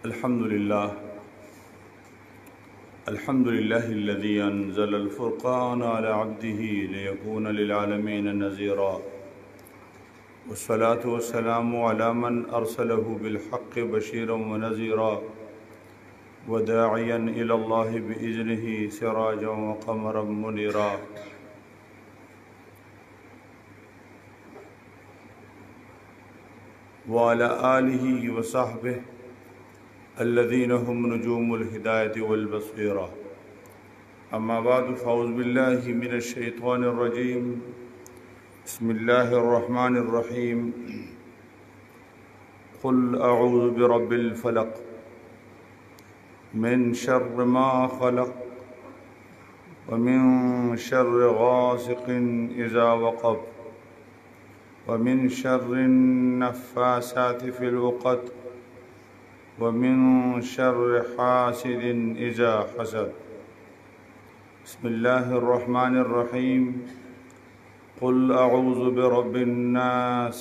अल्हम्दुलिल्लाह अल्हम्दुलिल्लाहिल्लज़ी अंज़लल फ़ुरक़ान अला अब्दिही लियकून लिलआलमीन नज़ीरा वस्सलातु वस्सलामु अला मन अरसलहु बिलहक़्क़ि बशीरन व नज़ीरा व दाइयन इलल्लाहि बिइज़निही सिराजन व क़मरन मुनीरा। व अला आलिहि व सहबिहि अल्लज़ीना हुम नुजूमुल हिदायति वल बसीरा। अम्मा बादु फ़अऊज़ु बिल्लाहि मिनश शैतानिर रजीम। बिस्मिल्लाहिर रहमानिर रहीम। क़ुल अऊज़ु बिरब्बिल फ़लक़ मिन शर्रि मा ख़लक़ व मिन शर्रि गासिक़िन इज़ा वक़ब व मिन शर्रिन नफ़्फ़ासाति फ़िल उक़द व मिन शर्रि हासिदिन इज़ा हसद। बिस्मिल्लाहिर रहमानिर रहीम। क़ुल अऊज़ु बिरब्बिन नास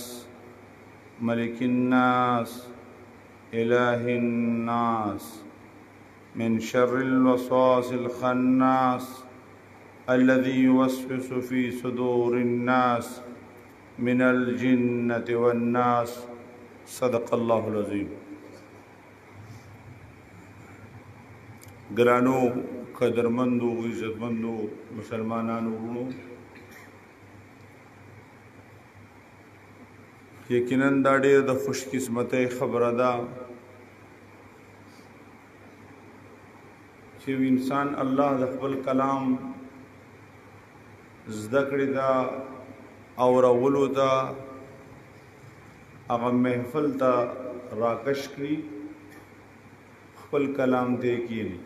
मलिकिन नास इलाहिन नास मिन शर्रिल वस्वासिल ख़न्नास अल्लज़ी युवस्विसु फ़ी सुदूरिन नास मिनल जिन्नति वन नास। सदक़ल्लाहुल अज़ीम। ग्रानो कदरमंदो इज़्ज़तमंदो मुसलमानानो वरुणो, यकीनन दा ढेर द खुशकिस्मती खबरे दा कि इंसान अल्लाह द खपल कलाम ज़दा कड़ी दा औरवलु ता अगा महफल ता राकश करी खपल कलाम दे कीनी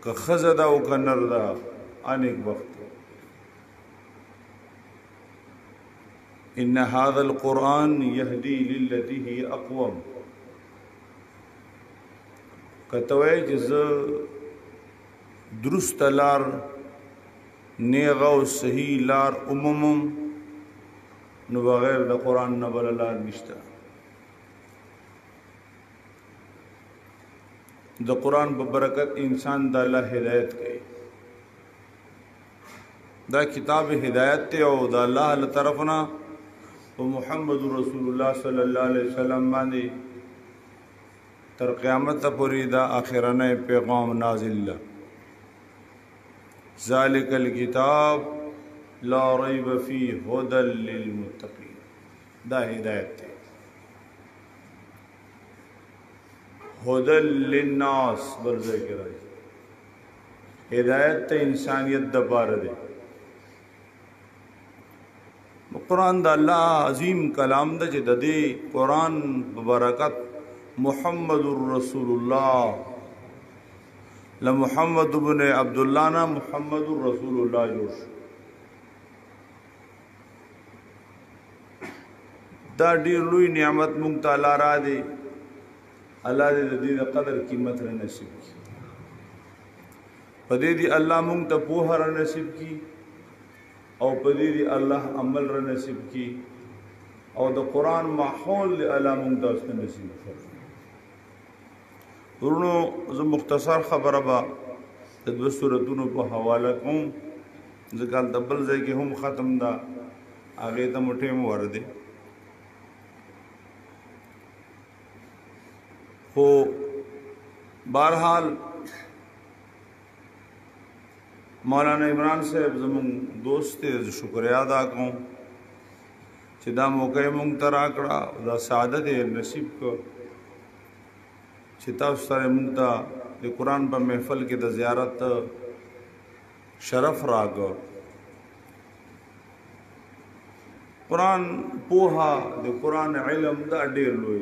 का खज़दा व का नरदा अनेक वक्त। इन्ना हाज़ल क़ुरआन यहदी लिल्लती ही अक़वम। कतवे जिस दुरुस्त लार नेगा व सही लार उम्मम न बगैर द क़ुरआन न बल लार निश्ता। द कुरान बबरकत इंसान दा अल्लाह हिदायत कई। दा किताब हिदायत ते और दा अल्लाह तरफना व मुहम्मद रसूलुल्लाह सल्लल्लाहु अलैहि वसल्लम बांदे तर क़यामत पूरी दा आखिरने पैगाम नाजिल। ज़ालिकल किताब ला रैब फ़ीहि हुदल लिल मुत्तक़ीन। दा हिदायत ते हुदल लिन्नास बरज़े के राज हिदायत ते इंसानियत द पार दे। कुरान दा अल्लाह अजीम कलाम द जे दे कुरान बरकत मुहम्मदुर रसूलुल्लाह ल मुहम्मद इब्न अब्दुल्लाह ना मुहम्मदुर रसूलुल्लाह जोश दा ढेर लुई नियामत मुंग ताला रा दे। अल्लाह दे द कदर कीमत र नसीब की पदे दी अल्लाह मुंग त पोह र नसीब की और पदे दी अल्लाह अमल र नसीब की और द कुरान माहौल अल्लाह मुंग त उसने नसीब कर। वरुणो जो मुख्तसर खबर बा तद सूरतुनो पे हवाला कहूँ जकाल दबल जाए कि हम ख़त्म दा आगे त मुठे में वर दे हो। बहरहाल मौलाना इमरान साहब जमुन दोस्त शुक्रिया अदा कहूँ चिदा मौके मुंग तरा कड़ा दा सादत नसीब को चिता सर मुंगता दे कुरान पर महफल के द ज़ियारत शरफ राग कुरान पोहा दे कुरान इल्म दा ढेर लोई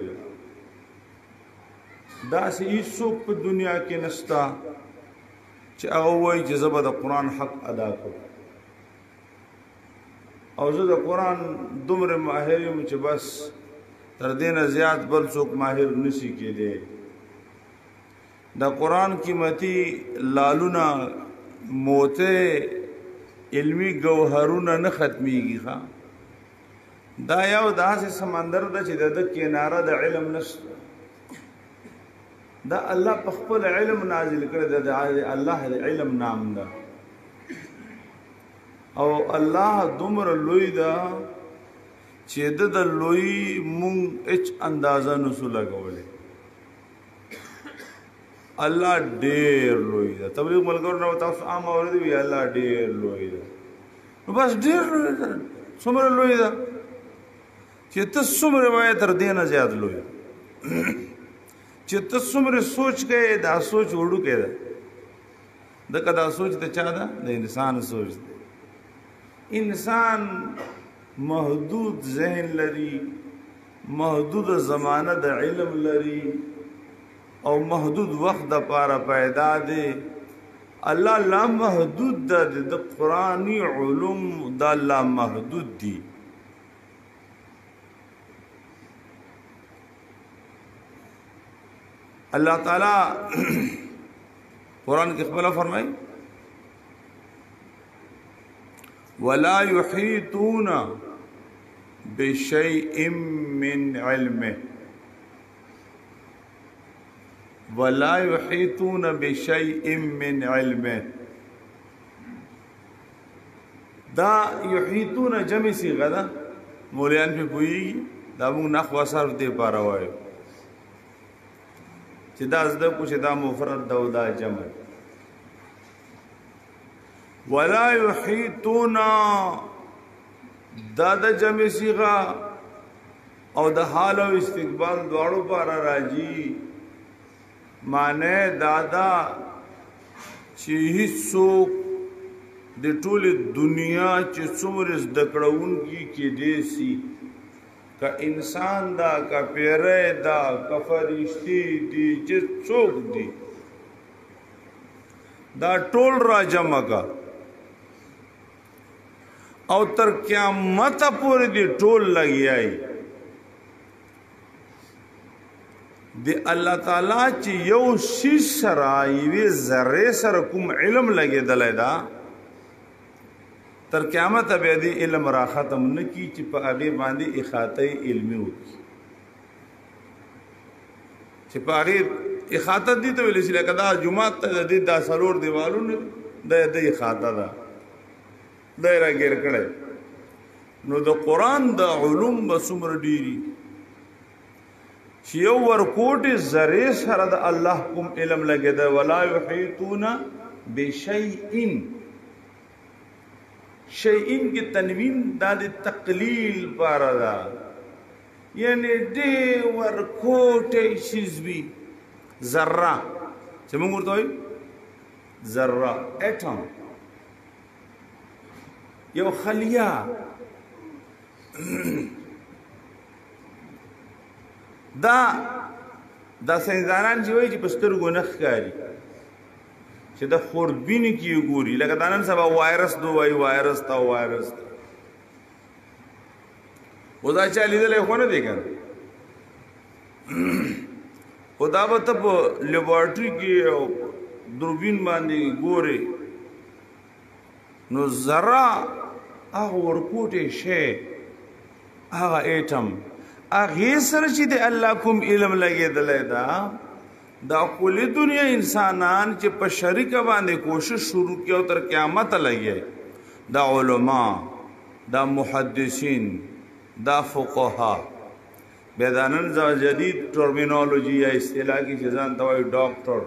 दास ईसुक पे दुनिया के नस्ता चाहे जज़बा द कुरान हक अदा करो और जो द कुरान दुमर माहिर मुझे बस तरदेन ज़्याद बल सोक माहिर नसी के दे। द कुरान कीमती लालुना मोते علمی گوهرونه نه ختمیږي ښا دا یو داسې سمندر ده چې د کناره د علم نشته دا الله په خپل علم نازل کړی د الله د علم نام ده او الله دومره لوی ده چې د لوی مونږ هیڅ اندازه نسو لګولې الله ډېر لوی ده تبلیغ ملګرو نو تاسو عام اوریدئ وی الله ډېر لوی ده نو بس ډېر لوی ده څومره لوی ده چې ته څومره وایې تر دې نه زیات لوی چې ته څومره سوچ کوې دا سوچ وړوکی ده دغه دا سوچ د چا ده د انسان سوچ ده انسان محدود ذهن لري محدود زمانه د علم لري او محدود وخت د پاره پیدا دی الله لا محدود ده د قرآنی علوم د الله محدود دي اللہ تعالی قرآن کی خبر فرمائی وَلَا يُحِيطُونَ بِشَيْءٍ مِّنْ عِلْمِهِ وَلَا يُحِيطُونَ بِشَيْءٍ مِّنْ عِلْمِهِ دا یحیطون جمع صیغه ده مولیان پہ پوئیگی دا مونږ نحو صرف دے پارا وایو چې دا زده کو چې دا مفرد ده او دا جمع ولا یحیطون دا د جمع صیغه او د حال او استقبال دواړو پارا راځي معنی دادا چې هیڅوک د ټول دنیا چې څومره زده کړونکي کې دي سي کا انسان دا کا پیره دا کا فرشتي دي چې څوک دي دا ټول را جمع کا او تر قیامت پورې دي ټول لګیای دی الله تعالی چې یو شی سره یوه ذره سره کوم علم لګیدل دا تر قیامت به دی علم را ختم نکی چې په هغه باندې احاطه علمي وکړي چې په هغه احاطه دي ته ویل شي لکه دا جمعه ته د دې سرور دیوالونو د احاطه ده دایره ګر کړي نو د قران د علوم بسمر ډيري چې یو ورکوټ ذره سره د الله کوم علم لګیدا ولا یحیطون بشیء شیئن کی تنوین دا دی تقلیل پارا دا یعنی دی ورکوٹی شیزوی ذرہ چه مونگ ورطا ہوئی ذرہ ایٹم یو خلیہ دا سینزانان چی ہوئی چی پستر گنخ کاری چې د خوربین کې ګوري لکه دانن سبا وایرس دو وای وایرس تا وایرس ودا چا لیدلې خو نه دی کنه خدا به ته په لیبارټری کې دوربین باندې ګوري نو ذره هغه ورکوټه شی هغه ایټم هغه سره چې د الله کوم علم لګیدل دا دا کلی دنیا انسانان چې په شریک باندې کوشش شروع کیو تر قیامت لګي دا علما دا محدثین دا فقها بدانن جدید ټرمینالوژي یا اصطلاح کی ځان توای ډاکټر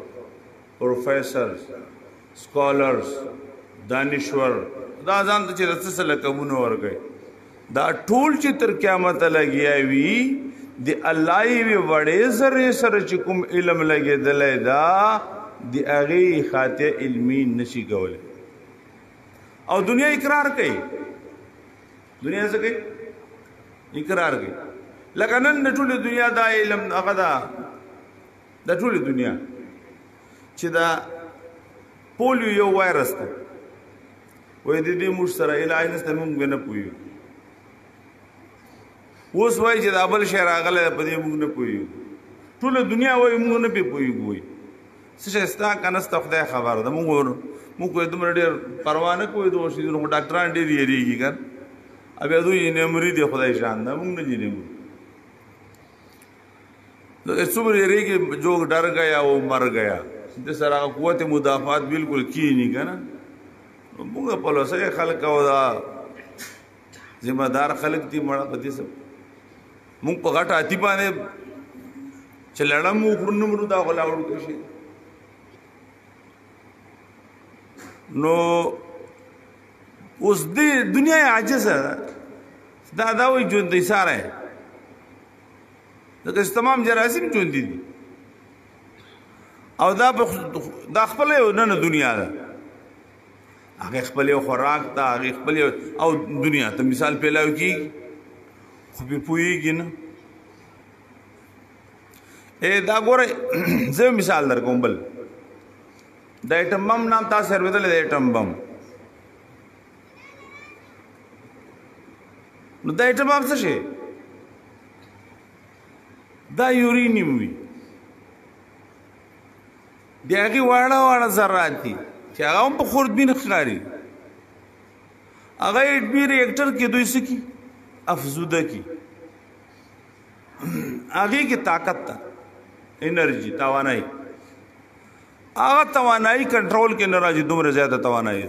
پروفیسر سکالرز دانشور دا ځان چې رسل لقبونه ورګي دا ټول چې تر قیامت لګي وي دی الله وی وړې زره سره چې کوم علم لګیدل دا دی هغه خاطه علمي نشي کوله او دنیا اقرار کوي دنیا څه کوي اقرار کوي لکه نن ټول دنیا دا علم هغه دا د ټول دنیا چې دا پولیو یو وایرس ده وې د دې موږ سره علاج نشته موږ نه پویو اوس وای چې د ابل شهر راغله په دې موږ نه پویو ټول دنیا وای موږ نه پویو څه شستا کنه ست خدای خبر ده موږ موږ کوی دومره ډېر پروا نه کوو دغو شیزونو خو ډاکټران ډېر یېرېږي که نه بیا دوی نمري دی خدای شان ده موږ نه ځي نمري څومره یېرېږي جو ډر گیا وہ مر گیا د سره قوت مدافعات بالکل کینی که نه موږ پلوسه خلک او دا ذمہ دار خلک دي مړه په دې سب موږ په غټه اتی باندې چې لړم وخورو نمرو دا غلاوړو کشي نو اوس دې دنیا عاجزه دا وایي ژوندی ساره ځکه چې تمام جراثیم ژوندي دي او دا خپل یو نه دنیا ده هغه خپل یو خوراک ته هغه خپل او دنیا ته مثال پیلاو کی خو به پوېږي نه دا ګوره زه مثال در کوم بل د ایټم بم نام تاسو ورته د ایټم بم نو د ایټم بم څه شي دا یورینیم وي د هغې واړه ذرات دي چې هغه هم په خوردبین ښکاري هغه ایټمي ریاکټر کې دوی څه کي افزوده کی هغې کې طاقت ته انرژي توانایي هغه توانایي کنټرول کې نه راځي دومره زیاته توانایي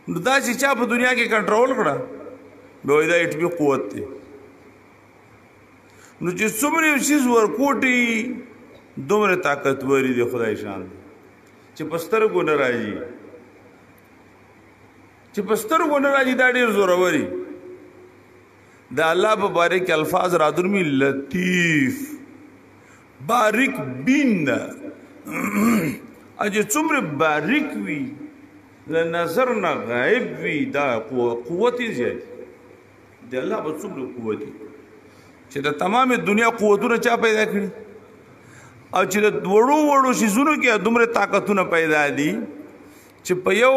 نو دا چې چا په دنیا کې کنټرول کړه به وایي دا ایټمي قوت دی نو چې څومره یو چیز ورکوټي دومره طاقتوري دی خدای شان دی چې په سترګو نه راځي دا ډېر زوروري د الله په باره کې الفاظ را درومي لطیف باریک بین ده چې څومره باریک وي له نظر نه غایب وي دا قوت یې زیات د الله په څومره قوت چې د تمام دنیا قوتونه چا پیدا کړي او چې د وړو شیزونو کې دومره طاقتونه پیدا دي چې په یو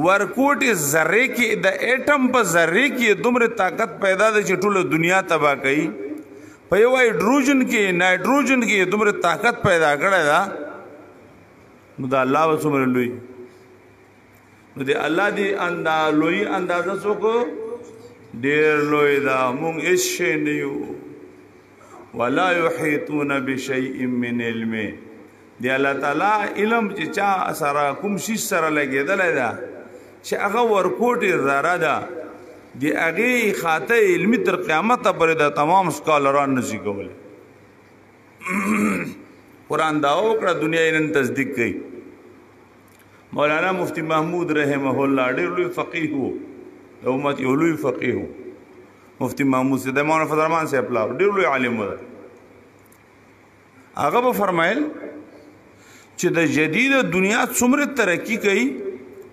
ورکوټ ذره کې د ایټم په ذره کې دومره طاقت پیدا ده چې ټوله دنیا تباہ کوي په یو هایډروجن کې نایټروجن کې دومره طاقت پیدا کړی ده نو د الله به څومره لوی نو د الله دی لوی اندازه څوک ډېر لوی ده مونږ هېڅ شی نه یو ولا يحيطون بشيء من علمه دی الله تعالی علم چې چا سره کوم شي سره لګېدلی ده چې هغه ورکوټې ذره ده د هغې خاطه علمي تر قیامته پورې د تمام سکالران نشي کولی قرآن دا وکړه دنیا یې نن تصدیق کوي مولانا مفتی محمود رحمه الله ډېر لوی فقیه و د امت یو لوی فقیه و مفتی محمود سے مولانا فضل الرحمن سے پلار ډېر لوی عالم و هغه به فرمایل چې د جدید دنیا څومره ترقي کوي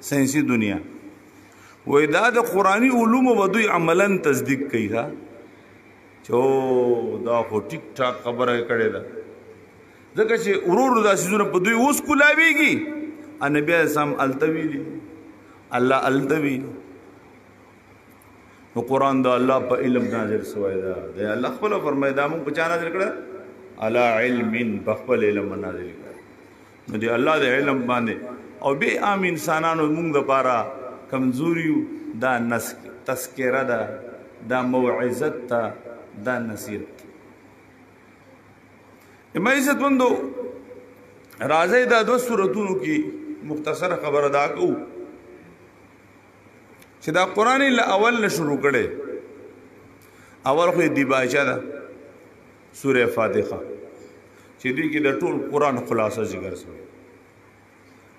ساینسي دنیا وای دا د قرآني علومو به دوی عملا تصدیق کوي چې دا خو ټیک ټاک خبره کړې ده ځکه چې ورور دا سیزونه په دوی اوس کولاویږي نبی اسلام التویلی الله التویلی نو قرآن دا الله په علم نازل شوی ده د الله خپل فرمایي دا موږ په چا نازل کړه علی علم په خپل علم نازل کړه نو دی الله د علم باندې او به عام انسانانو موږ لپاره کمزوریو دا تذکره ده دا موعظت ده دا نصیحت عزت مندو راځي دا دو سورتونو کې مختصر خبر ادا کو چې دا قرآن اول نه شروع کړي اول خو دی باچا ده سوره فاتحه چې دې کې د ټول قرآن خلاصه ذکر شوی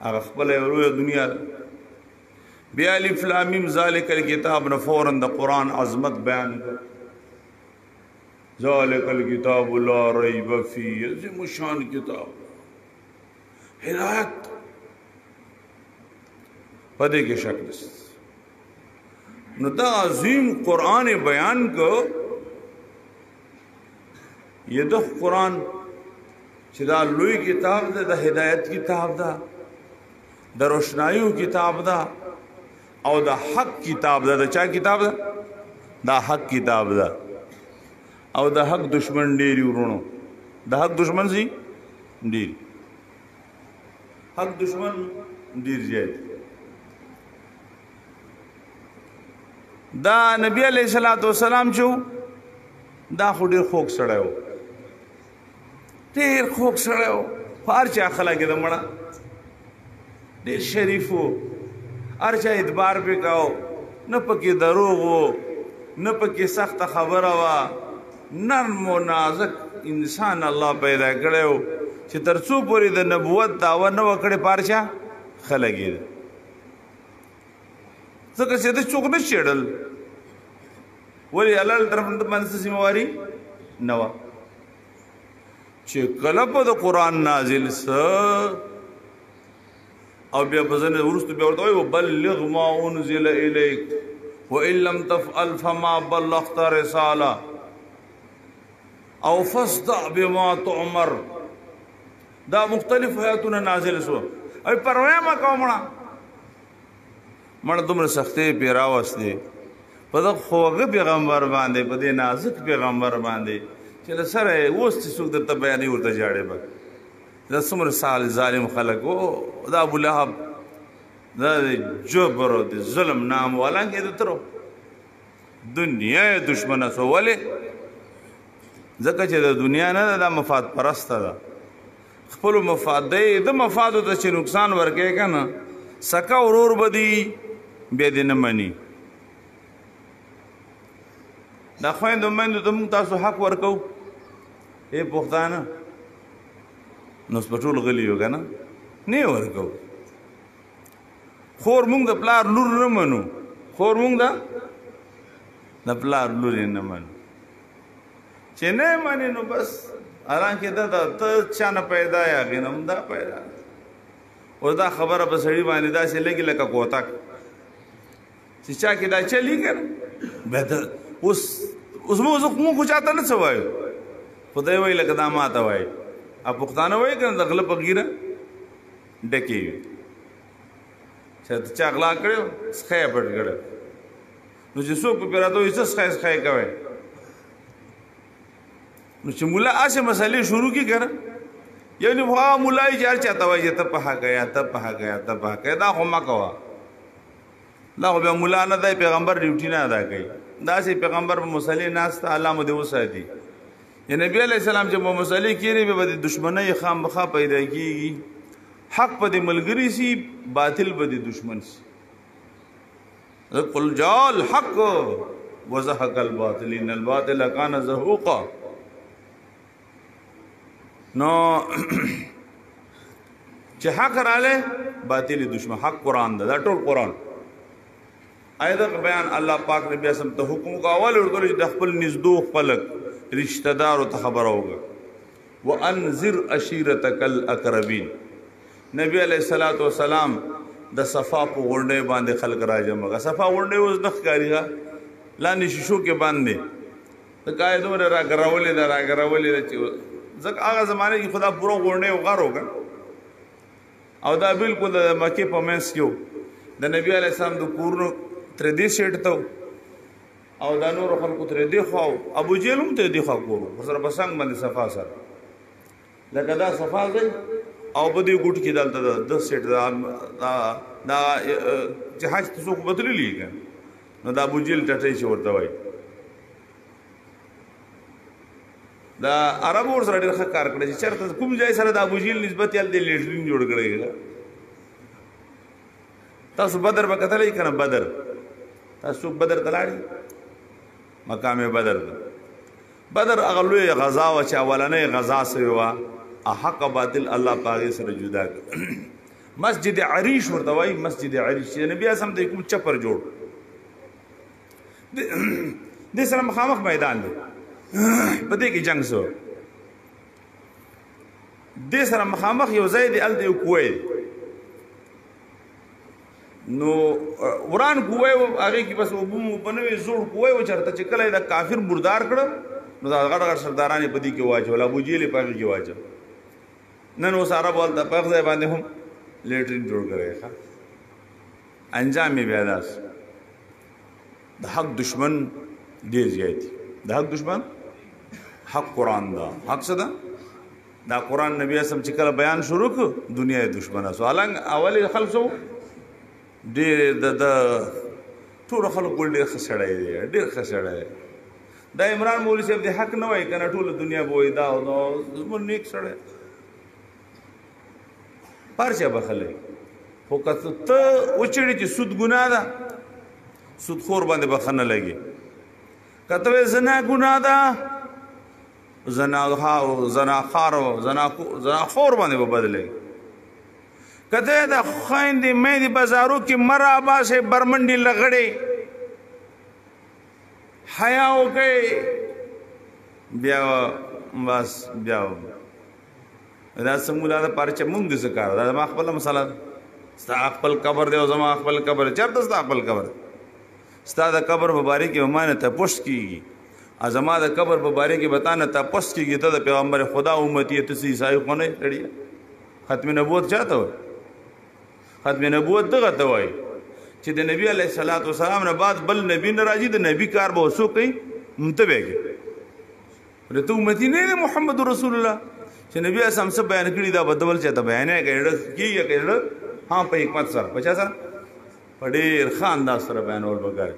هغه خپل یو دنیا بیا الف لام میم ذالک الکتاب نه فورا د قرآن عظمت بیان ذالک الکتاب لا ریب فیه عظیم شان کتاب ہدایت پدې کې شک نشته نو دا عظیم قرآن بیان کو یہ د قرآن چې دا لوی کتاب ده د هدایت کتاب ده د روشنایو کتاب ده او د حق کتاب ده د چا کتاب ده دا حق کتاب ده او د حق دشمن ډېری ورونو د حق دشمن سي ډېری حق دشمن ډیر زیات. دا نبی علیہ الصلوۃ والسلام چې دا خو ډیر خوږ سړی و، ډیر خوږ سړی و، هر چا خلک یې د مړه ډیر شریف و، هر چا اعتبار پې کاو، نه پکې دروغ و، نه پکې سخته خبره وه، نرم و نازک انسان الله پیدا کړی و چې تر څو پورې د نبوت دعوه نه وه کړې په هر چا ښه لګېده. ځکه چې ده څوک نه چېړل، ولې الله طرف نه باندې څه ذمهواري نه وه. چې کله په د قرآن نازل څه او بیا په ځنې وروسته بیا ورته وایي وبلغ ما انزل الیک وان لم تفعل فما بلغت رساله او فاصدع بما تؤمر. دا مختلف آیاتونه نازل شو. او پروا مه کوه مړه دومره سختۍ پې راوستې په دغه خوږه پیغمبر باندې، په دې نازک پیغمبر باندې چې له سره یې اوس چې څوک درته بیانوي ورته ژاړې به. دا څومره ظالم خلک و. دا ابولهب دا د جبر او د ظلم نام والانګې د ترو دنیا یې دشمنه سو. ولې؟ ځکه چې د دنیا نه ده، دا مفاد پرسته ده. خپلو مفاد دی د مفادو ته چې نقصان ورکوې که نه، سکه ورور به دي بیا دې نه مني. دا خویندو میندو ته موږ تاسو حق ورکو، ای پښتانه نو په ټول غلي یو که نه، نه یې ورکو. خور موږ د پلار لور نه منو، خور موږ د پلار لور یې نه منو. چې نه یې منې نو بس حالانکې دا ته چا نه پیدا یې هغې نه هم دا پیدا. اوس دا خبره په سړي باندې داسې لګي لکه کوتک چې چا کې دا چلي که نه. بیا اوس موږ خو چاته نه څه وایو، خدای وایي لکه دا ما ته وایي. او پښتانه وایي که نه د غله په ږیره ډکې وي. چې چا غلا کړی سخی یې پټ کړی، نو چې څوک په راته وایي څه سخی کوئ، نو چې ملا هسې مسلې شروع کړي که نه، یعنې هغه ملا یې چې هر چا ته وایي چې ته په حقه یا ته په حقه یا ته په حقه، دا خو مه کوه. دا خو بیا ملا نه دی، پیغمبر ډیوټي نه ادا کوي. داسې پیغمبر په مسلې ناسته، الله مو دې وساتي. نبی علیہ السلام چې په مسلې کښېني بیا به د دشمنۍ خامخا پیدا کېږي. حق به دې ملګري سي، باطل به دې دشمن سي. قل جاء الحق وزهق الباطل ان الباطل كان زهوقا. نو چې حق راغلی باطل دشمن، حق قرآن ده، دا ټول قرآن. آیت بیان الله پاک نبی اسلام ته حکم کو اول ورته چې د خپل نږدو خپلک رشتہ دارو ته خبره وکړه. وانذر عشیرتک الاقربین. نبی علیہ الصلوۃ والسلام د صفا په غونډې باندې خلک راجمع کړه. صفا غونډې اوس نه ښکاري، لاندې شیشو کې باندې د کای دومره راګرولې ده چې ځکه هغه زمانه کې خدا پوره غونډې وغارو که، او دا بالکل د مکې په منځ کې د نبی علیہ السلام د کورونو ترې دې سیټ ته او دا نورو خلکو ترې دې خوا و. ابو جهل هم ترې دې خوا کور و، ورسره په څنګ باندې صفا سره لکه دا صفا دی او په دې ګوټ کې دلته د سیټ دا چې حج ته څوک بدللی که نو دا ابو جهل ټټۍ چې ورته وایي. دا عربو ورسره ډېر ښه کار کړی چې چېرته کوم ځای سره د ابو جهل نسبت یې هلته لیټرین جوړ کړی. تاسو بدر به کتلی که نه؟ بدر تاسو بدر ته لاړئ؟ مقام بدر ته. بدر هغه لوی غزا وه چې اولنۍ غزا سوې وه، حق باطل الله په هغې سره جدا کړ. مسجد عریش ورته وایي، مسجد عریش چې نبي اعظم ته کوم چپر جوړ دې سره مخامخ میدان دی، په دې کې جنګ سو. دې سره مخامخ یو ځای دی، هلته یو کوی دی. نو وران کوی و، هغې کې بس اوبه موبه نه وې، زوړ کوی و. چېرته چې کله یې د کافر مردار کړه نو دا غټ غټ سرداران یې په دې کې واچول، ابو جهل یې په هغې کې واچول. نن اوس عربو هلته په هغه ځای باندې هم لیټرین جوړ کړی. انجام یې بیا داسې د حق دشمن ډېر زیات دي. د حق دشمن حق قرآن ده. حق څه ده؟ دا قرآن نبی اسم چې کله بیان شروع کړ دنیا دشمنه سو النګ اول خلک سو ډېر د ټول خلک ډېر خسړای دي ډېر خسړای دا عمران مولوی صاحب د حق نه وای کنه ټول دنیا به وای دا نو زمون نیک سړی پارچه بخلای خو کته ته وچړي چې سود ګناه ده سود خور باندې بخنه لګي کته زنا ګناه ده زنا خور باندې به بدلې کته دا خويندې مې دي بازارو کې مرابا سے برمنډي لغړې حیا وکي بیا بس بیا دا سمولا د پرچ مونږ د ذکر دا ما خپل مسله ستا خپل قبر دی او زما خپل قبر چرته ستا خپل قبر ستا د قبر مبارک ومانه ته پوښت کیږي ازما د قبر مبارک بتانه ته پوښت کیږي ته د پیغمبر خدا امتی ته سي عیسائی خونه کړی ختم نبوت چاته وای ختم نبوت دغه ته وای چې د نبی علیه الصلاۃ والسلام نه بعد بل نبی ناراضي د نبی کار به وسو کوي متبهږي ته امتی نه محمد رسول الله چې نبی اسلام څه بیان کړی دا بدول چاته بیان کیږي کړه ها په حکمت سره پچا سره په ډېر ښه انداز سره بیانول وکړي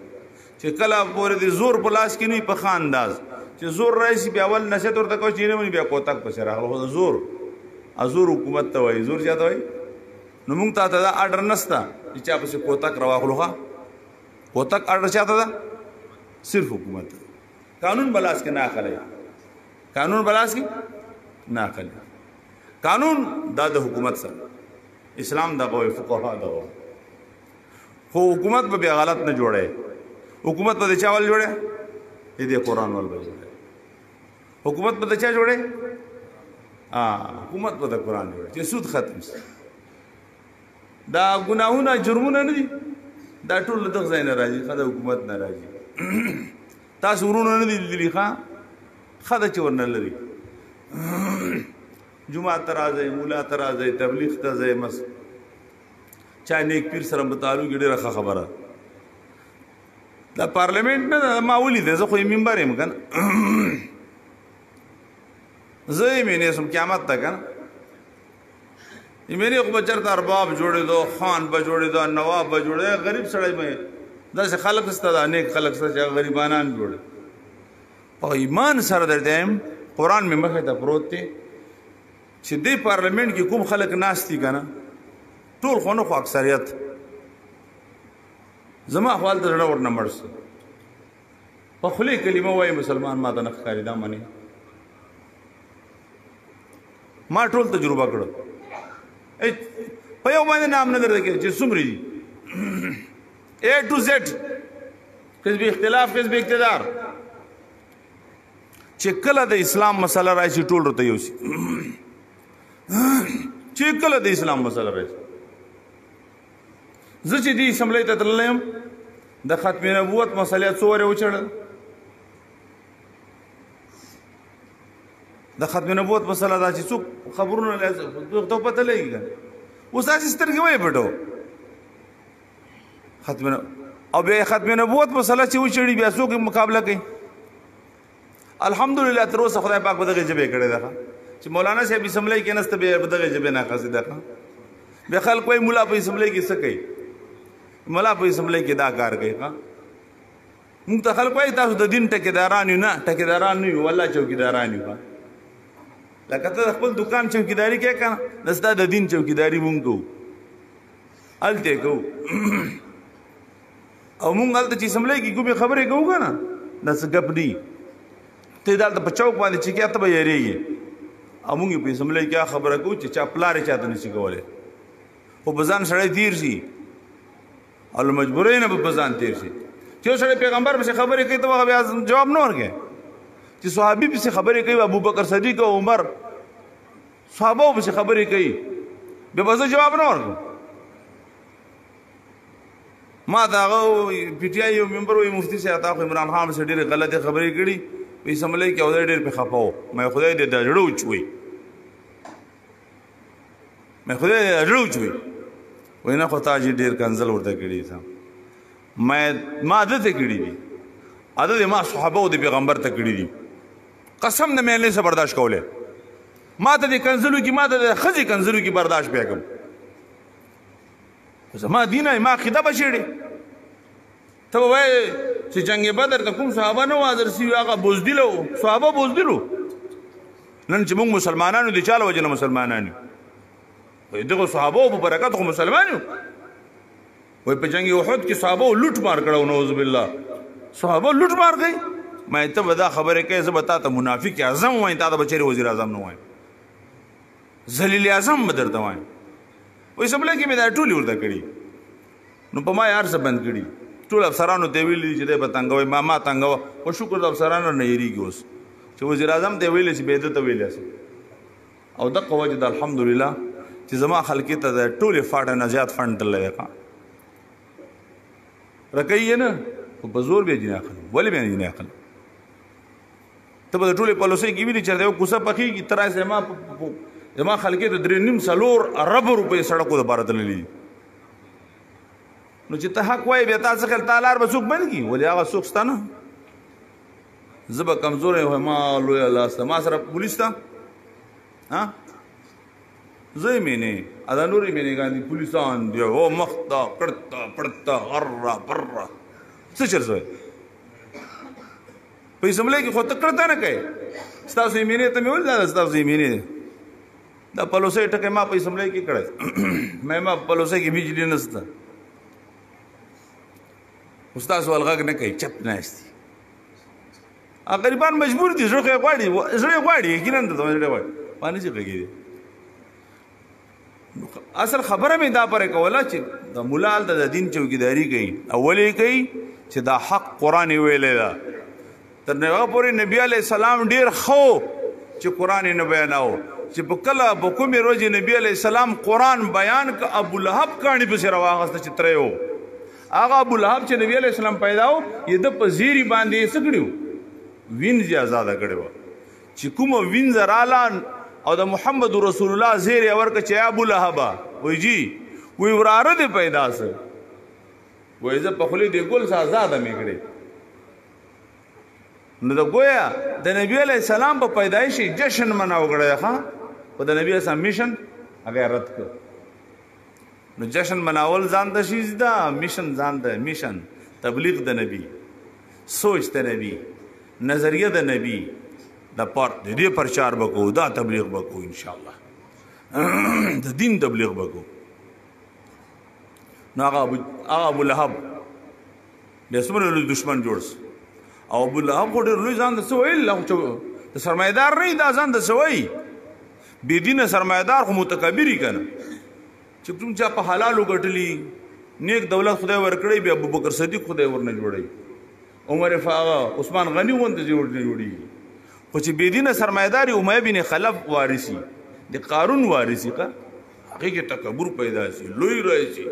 چې کله پورې د زور په لاس کې نه په ښه انداز چې زور راشي بیا اول نشته ورته کوي چې نه بیا کوتک پسې راغله زور ازور حکومت ته وایي زور چاته وایي نو موږ ته دا آرډر نشته چې چا پسې کوتک راواخلو ښه کوتک آرډر چاته ده صرف حکومت قانون بلاس کې نه اخلي قانون بلاس کې نه اخلي قانون دا د حکومت سره اسلام دا کوي فقها دا خو حکومت به غلط نه جوړه حکومت په چاول جوړه دې قرآن ول به جوړه حکومت په چا جوړه حکومت په قرآن جوړه چې سود ختم شي دا ګناهونه جرمونه نه دي دا ټول دغه ځای نه راځي خدای حکومت نه راځي تاسو ورونه نه دي لیدلي خدای چې ورنه لري جمعه ترازه مولا ترازه تبلیغ ترازه مس چا نیک پیر سره متعلق ډیره خبره دا پارلیمنت نه ما ولید زه خو منبر یم کنه زه یې مینه سم قیامت تک کنه یې خو بچرته ارباب جوړې دو خان به جوړې دو نواب به جوړې غریب سړی مې داسې خلک ستا نیک خلک ستا غریبانان جوړې په ایمان سره درته قرآن مې مخې ته پروت دی چې دې پارلیمنت کې کوم خلک ناشتي کنه ټول خو نه خو اکثریت زما خپل ته ډېر ورنه مرس په خلی کلمه وای مسلمان ما ته نه ښکاري دا منی ما ټول تجربه کړو په یو باندې نام نه درته کې چې څومره دي A to Z حزب اختلاف حزب اقتدار چې کله د اسلام مسله راشي ټول ورته یو شي چې کله د اسلام مسله راشي زه چې دې اسمبلی ته تللی یم د ختم نبوت مسله څومره وچړل د ختم نبوت مسله دا چې څوک خبرونه ته پته لګي اوس تاسو سترګې وای پټو ختم او بیا ختم نبوت مسله چې وچړي بیا څوک مقابله کوي الحمدلله تر اوسه خدای پاک بدغه جبه کړی دا چې مولانا صاحب اسمبلی کې نست به بدغه جبه ناقص ده به خلک کوئی مولا په اسمبلی کې څه کوي مولا په اسمبلی کې دا کار کوي موږ ته خلک وایي تاسو د دین ټکیداران یو نه ټکیداران نه یو والله چوکیداران یو لکه ته خپل دکان چوکیداری کې کنه دستا د دین چوکیداری مونږ کوو الته کوو او مونږ الته چې اسمبلی کې کومه خبرې کوو کنه داس غپ دی ته دالته په چوک باندې چې کېته به یریږي امونږ په اسمبلی کې خبره کوو چې چا پلار چاته نشي کوله او بزان سړی تیر شي ال مجبورین په بزان تیر شي چې سړی پیغمبر به خبرې کوي ته بیا جواب نه ورکړي چې صحابي به خبرې کوي ابو بکر صدیق او عمر صحابه به خبرې کوي به بزه جواب نه ورکړي ما دا پی ټی آی یو ممبر وي مفتی سي عطا عمران خان سره ډېر غلطه خبرې کړي په اسمبلی کې او ډېر په خپاو مې خدای دې دړو چوي مې خدای دې دړو چوي وینا خو تاج ډېر کنزل ورته کړي سم ما عادت کړي دي عادت ما صحابه او پیغمبر ته کړي دي قسم نه مې نه برداشت کوله ما ته د کنزلو کې ما ته د ښځې کنزلو کې برداشت بیا کوم زما دین ما عقیده بشیړي ته وایې چې جنگ بدر ته کوم صحابه نه حاضر سي هغه بوزدل وو صحابه بوزدلو نن چې موږ مسلمانانو دي چاله وجه مسلمانانو وای دغه صحابه په برکت خو مسلمانانو وای په جنگ احد کې صحابه لوټ مار کړو نعوذ بالله صحابه لوټ مار گئی ما ته ودا خبره کوي زه بتا ته منافق اعظم وای ته د بچری وزیر اعظم نه وای ذلیل اعظم بدر ته وای وای سمله کې مې دا ټول ورته کړی نو په ما یار څه بند کړی ټول افسرانو ته ویل چې د پتنګوي ما تنګو او شکر د افسرانو نه یریږي اوس چې وزیر اعظم ته ویل چې به ته ویل او د قواجد الحمدلله چې زما خلک ته د ټول فاډه نه زیات فند لږه رکې نه په زور به جنا خل ولې به جنا خل ته په ټوله پالیسي کې ویلي چې دا کوڅه پخې کی تر زما خلک ته درې نیم سلور ارب روپے سړکو د بارت للی نو چې ته حق وای به تاسو خل تعالی به څوک بن کی ولې هغه څوک ستانه زبا کمزور ما لوی الله سما سره پولیس تا ها زه مینه ادا نوري مینه ګاندي پولیسان دی او مختا کړتا پړتا غرا برا څه چرځوي په سملې کې خو ته کړتا نه کوي ستاسو مینه ته مې ول دا ستاسو مینه دا پلوسه ټکه ما په سملې کې کړه مې ما پلوسه کې بجلی نسته استاد ولغږ نه کوي چپ نه استي غریبان مجبور دي زړه غواړي کینن ته زړه غواړي باندې چې کوي اصل خبره مې دا پرې کوله چې د مولال د دین چوکیداری کوي اولې کوي چې دا حق قران ویلې دا تر نه پورې نبی عليه السلام ډیر خو چې قران نه بیاناو چې په کله په کومې ورځې نبی عليه السلام قران بیان ک ابو لهب کانی په سر واغسته چې ترېو هغه ابو لهب چې نبی عليه السلام پیداو یې د پزيري باندې سګړیو وینځ آزاد کړو چې کوم وینځ رالان او د محمد رسول الله زیر ورک چې ابو لهب وای جی وی وراره دې پیدا سه وای زه په خلی دې ګل آزاد مې کړې نو دا گویا د نبی علیہ السلام په پیدایشي جشن مناو کړی ښا په د نبی اسلام میشن هغه رد کړ نو جشن مناول ځان د شي دا میشن ځان د میشن تبلیغ د نبی سوچ د نبی نظریه د نبی د پر دې پرچار وکړو دا تبلیغ وکړو ان شاء الله د دین تبلیغ وکړو نو هغه ابو لهب به څومره دشمن جوړ او ابو لهب ډېر لوی ځان د سویل له سرمایدار نه دا ځان د سوی بی دینه سرمایدار خو متکبری کنه چې کوم چا په حلالو ګټلی نیک دولت خدای ورکړي بیا ابوبکر صدیق خدای ورنه جوړي عمر فاروق عثمان غنی وند جوړي خو چې بی دینه سرمایداری امیہ بن خلف وارثي د قارون وارثي کا حقیقت تکبر پیدا شي لوی راځي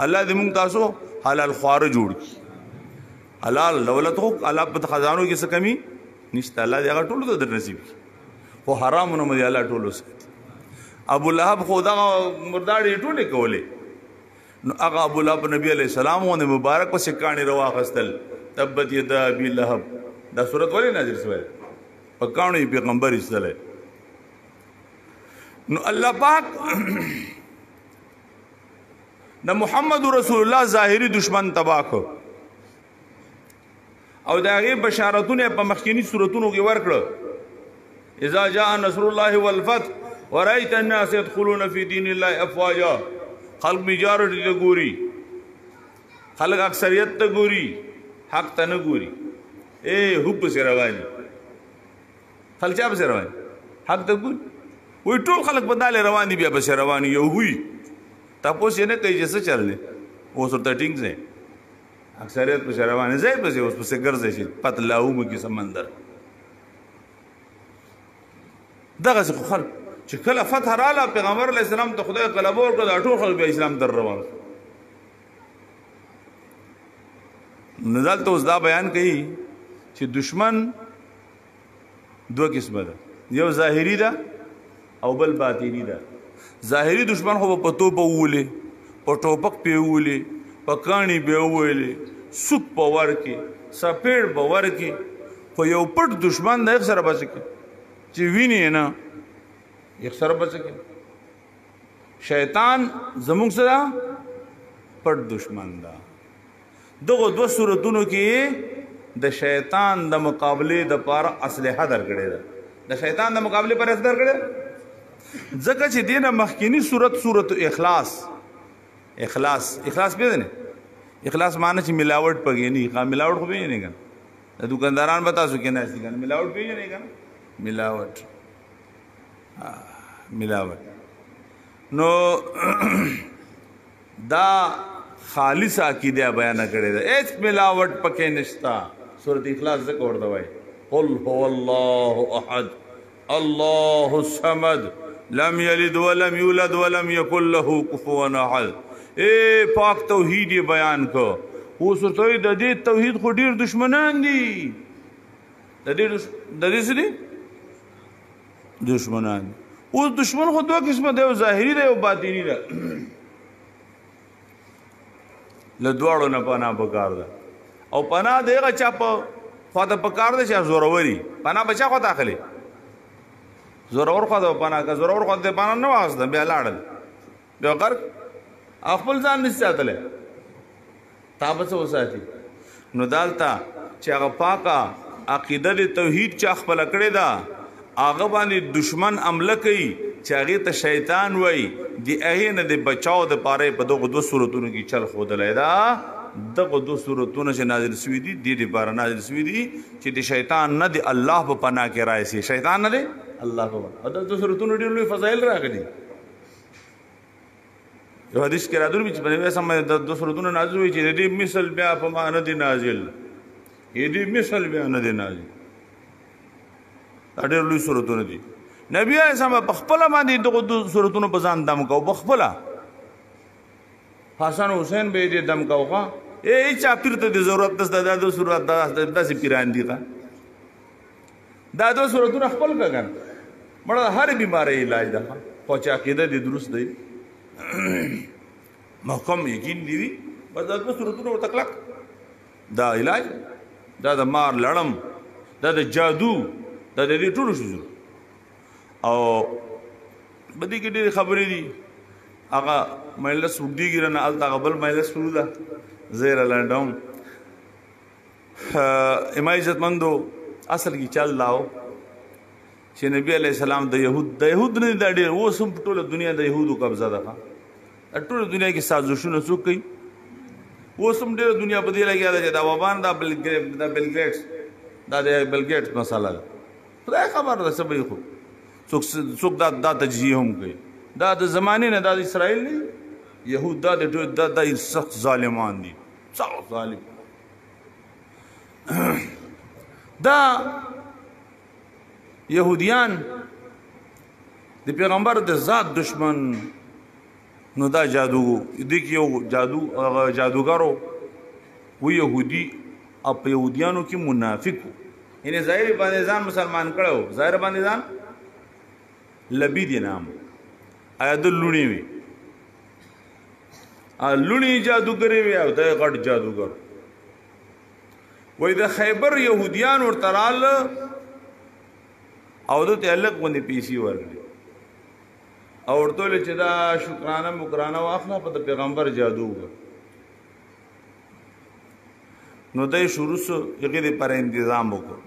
الله دې موږ تاسو حلال خوار جوړ کړي حلال دولت هو الله په خزانو کې څه کمی نشته الله دې هغه ټول در نصیب خو حرام نه مې الله ټول وساتي ابو لهب خدا مرداړي ټوله کوله نو هغه ابو لهب نبی عليه السلام باندې مبارک په سکانی روا غستل تبت یدا ابي لهب دا سورۃ ولې نازل شوه په کانو پیغمبر استله نو الله پاک د محمد رسول الله ظاهري دشمن تباہ کو او دا غي بشارتونه په مخکینی سوراتونو کې ورکړه اذا جاء نصر الله والفتح ورأيت الناس يدخلون في دين الله افواجا خلق میجارټی ته ګوري خلق اکثریت ته ګوري حق ته نه ګوري اے حب سره رواني خلک چا به رواني حق ته ګوري وې ټول خلق بداله رواني بیا به رواني یو وي تاسو یې نه کوي چې څه چللې اوس ورته ټینګ ځای اکثریت په روانه ځای په اوس په ګرځي چې پتلاو مو کې سمندر دغه څه خلک چې کله فتح رااله پیغمبر علیه السلام ته خدای قلب ورکړ د ټول خلک به اسلام در روان نزل ته اوس دا بیان کوي چې دشمن دوه قسمه ده یو ظاهری ده او بل باطینی ده ظاهری دشمن خو په تو په ولې په ټوپک په ولې په کانی به ولې سوک په ورکی سپېړ په ورکی خو یو پټ دشمن د سره بچ کی چې ویني نه یک سره بچکه شیطان زمونږ سره پټ دشمن ده دغه دو صورتونو کې د شیطان د مقابله د پاره اسلحه درکړې ده د شیطان د مقابله پر اسلحه درکړې ځکه چې دینه مخکینی صورت اخلاص پیژنې اخلاص معنی چې ملاوټ پګې نه ښه ملاوټ خو پیژنې کنه د دکانداران به تاسو کې نه شي کنه ملاوټ پیژنې کنه ملاوټ نو دا خالص عقیده بیان کړی دا هیڅ ملاوټ پکې نشتا سورۃ اخلاص ذکر ورته وای قل هو الله احد الله الصمد لم يلد ولم يولد ولم يكن له كفوا احد اے پاک توحید بیان کو او سورته د دې توحید خو ډیر دشمنان دي د دې سړي دشمنان او دشمن خو دوه قسمه دی ظاهری دی او باطینی دی لدواړو نه پناه پکار ده او پناه دیغه چا په خواته پکار ده چې زوروري پناه بچا خواته اخلي زورور خواته پناه که زورور خواته پناه نه واسطه بیا لاړل بیا غر خپل ځان نساتله تابڅ وساتي نو دالتا چې هغه پاکه عقیده د توحید چا خپل کړی دا هغه باندې دشمن عمله کوي چې هغه ته شیطان وای دی هغه نه د بچاو د پاره په دغه دو صورتونو کې چل خودلای دا دغه دو صورتونو چې نازل شوي دي د دې لپاره نازل شوي دي چې د شیطان نه د الله په پناه کې راځي شیطان نه دی الله په پناه دا دو صورتونو ډېر لوی فضایل راغلي یو حدیث کې راځي چې په سم د دو صورتونو نازل وي چې دې مثال بیا په معنا دي نازل دې مثال بیا نه دي نازل ډېر لوی صورتونه دي نبی اسلام په خپل باندې دغه صورتونو په ځان دم کو بخپل حسن حسین به دې دم کوغه ای چا پیر ته ضرورت ده د صورت داسې پیران دي دا دو صورتونه خپل کړه مړه هر بیماری علاج ده خو چې عقیده دې درست دی محکم یقین دی بس دا دو صورتونه ورتکلک دا علاج دا د مار لړم دا د جادو دا د دې ټولو شو او بدی کې ډېرې خبرې دي هغه مجلس وګدیږي نه هلته هغه بل مجلس شروع ده زیره لنډوم اما عزتمندو اصل کې چل لاو چې نبی علیہ السلام د یهود نه دا ډېر اوس هم ټوله دنیا د یهودو قبضه ده ټوله دنیا کې سازشونه څوک کوي اوس هم ډېره دنیا په دې لګیا ده چې دا وبان دا بل ګیټس مسله ده خدای خبر ده څه به خو څوک دا تجزیه هم کوي دا د زمانې نه دا د اسرائیل نه یهود دا سخت ظالمان دي سخت ظالم دا یهودیان د پیغمبر د ذات دشمن نو دا جادو دي کې یو جادوګرو و يهودي او په يهوديانو کې منافق یعنی ظاهر باندې ځان مسلمان کړو ظاهر باندې ځان لبید نام آیا د لونی وی لونی جادوګری وی او د غټ جادوګر وای د خیبر يهوديان ورترال او د تعلق باندې پیسي ورغلي او ورته چې دا شکرانه مکرانه واخله په پیغمبر جادو نو دای شروع سو هغه پر تنظیم وکړ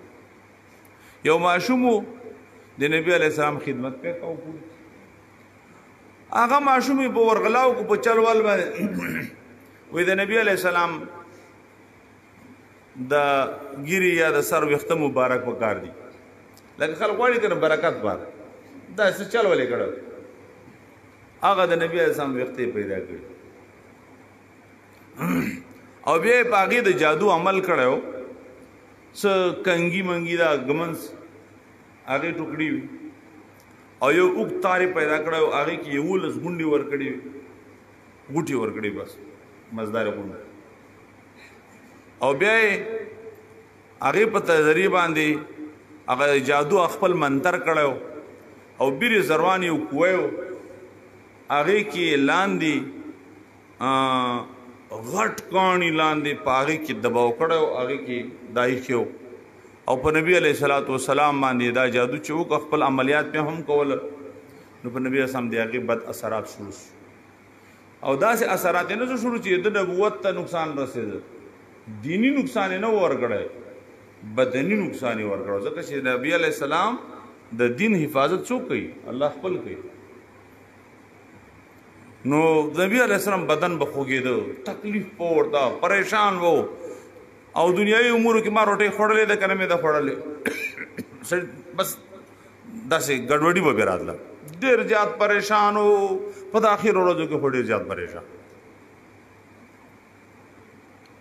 یو ماشومو د نبی علی السلام خدمت په کو هغه ماشومي په ورغلاو کو په چلوال باندې وې د نبی علی السلام د ګيري یا د سر وخت مبارک وکړ دي لکه خلک وایي کنه برکت بار دا څه چلولې کړه هغه د نبی علی السلام وخت پیدا کړ او بیا پاګې د جادو عمل کړو س کنګي منګي دا غمنس هغه ټوکړي او یو اوک تارې پیدا کړو هغه کې یو لس غونډي ور کړی غوټي ور کړی بس مزدار غونډه او بیا هغه په تجربه باندې هغه جادو خپل منتر کړو او بیر زروانی کوو هغه کې لاندې غټ کانی لاندې پاغي کې دباو کړو هغه کې دای شو او په نبی علیہ الصلوۃ والسلام باندې دا جادو چوک خپل عملیات په هم کول نو په نبی اسلام دی هغه بد اثرات شروع او داسې اثرات نه شروع چې د نبوت ته نقصان رسید دینی نقصان نه ورګړی بدنی نقصان ورګړو ځکه چې نبی علی السلام د دین حفاظت څوک کوي الله خپل کوي نو نبی علی السلام بدن بخوګیدو تکلیف پورتا پریشان وو او دنیوي امور کې ما روټي خړلې د کنه مې د خړلې بس داسې ګډوډي به راتله ډېر زیات پریشان وو په اخر ورځو کې ډېر زیات پریشان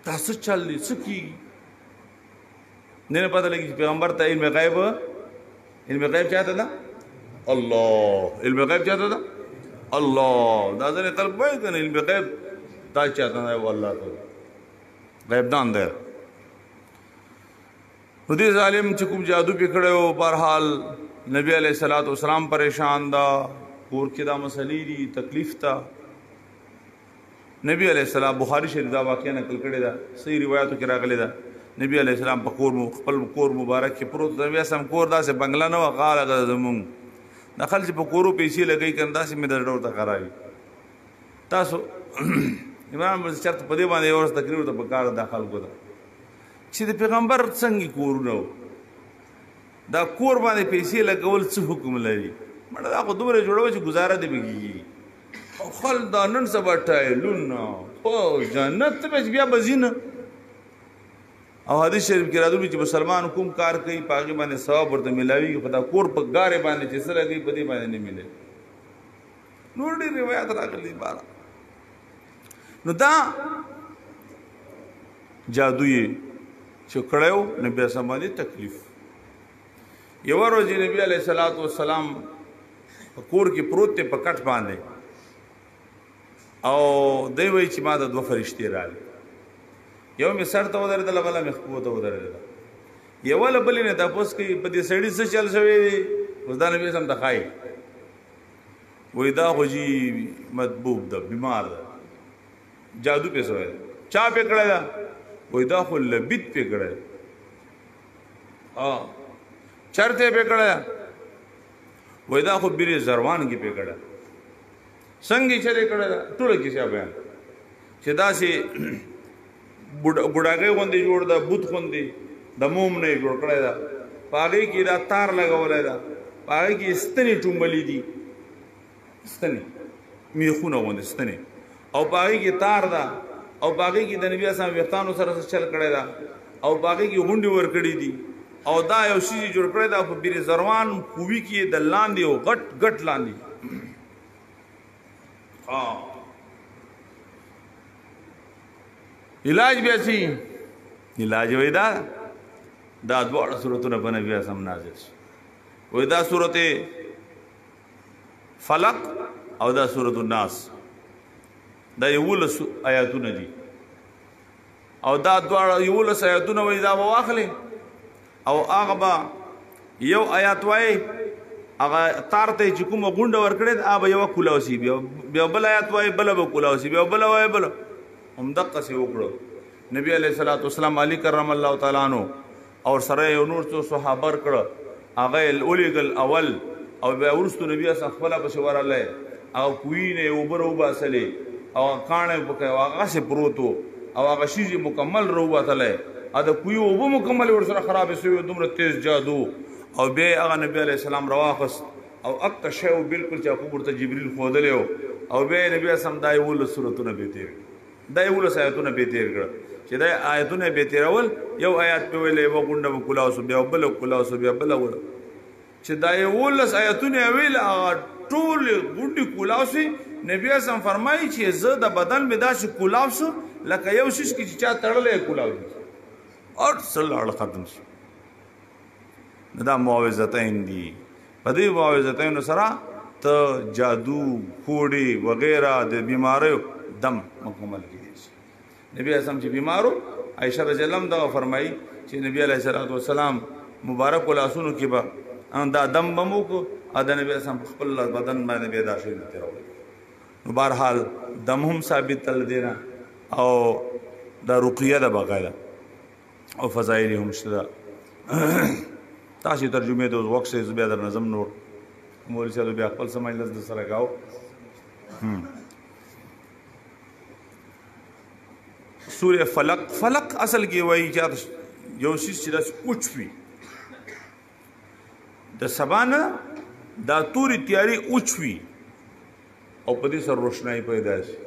تاسو چل دي سکی نه پته لګي پیغمبر ته علم غیب چاته ده الله علم غیب چاته ده الله دا ځنه قلب وای کنه علم غیب دا چاته ده والله ته غیب دان ده نو دې ظالم چې کوم جادو پکړو بهرحال نبی علیہ الصلوۃ والسلام پریشان دا کور کې دا مسلې دي تکلیف تا نبی علیہ السلام بخاری شریف دا واقعا نقل کړی دا صحیح روایتو کې راغلی دا نبی علیہ السلام په خپل کور مبارک کې پروت نبی اسلام کور داسې بنگلا نه وقاله زمون دخل چې په کورو پیسې لګی کنده چې مې درډور ته خرابي تاسو امام چرته په دې باندې اور تقریر ته په کار داخل کو چې د پیغمبر څنګه کور نو دا کور باندې پیسې لګول څه حکم لري مړه دا خو دومره جوړو چې گزاره دی بږي خل دا نن سبا ټایلون او جنت به بیا بزینه او حدیث شریف کې راځي چې مسلمان کوم کار کوي پاګې باندې ثواب ورته ملاوي خدا کور په غاره باندې چې سره کوي په دې باندې نه ملي نور دې روایت راغلي بار نو دا جادو یې چې کړو نبی اسلام باندې تکلیف یو ورځ نبی علیہ الصلوۃ والسلام کور کې پروت ته پکټ باندې او دوی وی چې ما د دوه فرشتي راغلي یو می سر ته ودرېدل بل می خپو ته ودرېدل یو ول بل نه تاسو کې په دې سړی څه چل شوی اوس دا نبی سم تخای وې دا خوږي مطبوب ده بیمار ده جادو په سوې چا په کړه دا وې دا خو لبیت په کړه چرته په کړه وې دا خو بیره زروان کې په کړه څنګه چې کړه ټول کې څه بیان چې دا سي بډاګي غوندي جوړ دا بوت غوندي د موم نه جوړ کړی دا پاګي کې دا تار لګولای دا پاګي کې ستنې ټومبلې دي ستنې میخونه غوندي ستنې او پاګي کې تار دا او پاګي کې د نبی اسلام وختانو سره چل کړی دا او پاګي کې غونډي ور کړی دي او دا یو شی جوړ کړی دا په بیر زروان خووي کې د لاندې او غټ لاندې علاج به سي علاج وې دا دوه سورته په نبی اسلام نازل شي وې دا سورته فلق او دا سورته الناس دا یول آیاتونه دي او دا دوه یول آیاتونه وې دا واخلې او هغه با یو آیات وای هغه تارته چې کوم غونډه ور کړې هغه یو کولاوسی بیا بل آیات وای بل کولاوسی بیا بل وای بل هم دقه سی وکړو نبی علیہ الصلوۃ والسلام علی کرم الله تعالی عنہ اور سره یو نور څو صحابه کړه هغه الاولګل اول او بیا ورستو نبی اس خپل په شوراله او کوی نه وبرو باسلې او کانه په هغه سه پروتو او هغه شی مکمل رواتله دا کوی وبو مکمل ور سره خراب شوی دومره تیز جادو او بیا هغه نبی علیہ السلام رواخص او اک شیو بالکل چې کو ورته جبريل خودلو او بیا نبی اسلام دای ول سورته نبی ته دای ول آیاتونه به تیر کړ چې دای آیاتونه به تیرول یو آیات په ویلې و غونډه کلاوس بیا بل کلاوس بیا بل ول چې دای ول آیاتونه ویل ټول غونډه کلاوس نبی اسلام فرمایي چې زه د بدن می داش کلاوس لکه یو شش کی چې چا تړلې کلاوس اور صلی الله علیه ختم شي دا معوذتین دي په دې معوذتین سره ته جادو کوډي وغیرہ د بیماریو دم مکمل کیږي نبی اسلام چې بیمارو عائشہ رضی الله عنها فرمایي چې نبی علیہ الصلوۃ والسلام مبارک لاسونو کې با دا دم بمو کو ادا نبی اسلام خپل بدن باندې به داخل تیر نو بهرحال دم هم ثابت تل دینا او دا رقیه ده باقاعده او فضائل هم شته تاسو ترجمه د وخت سے زبیدر نظم نور مولوی صاحب بیا خپل سمای لز سره گاو سورہ فلق اصل کې وایي چې یو شی چې داس اوچوي د سبانه دا توري تیاری اوچوي او په دې سره روشنايي پیدا شي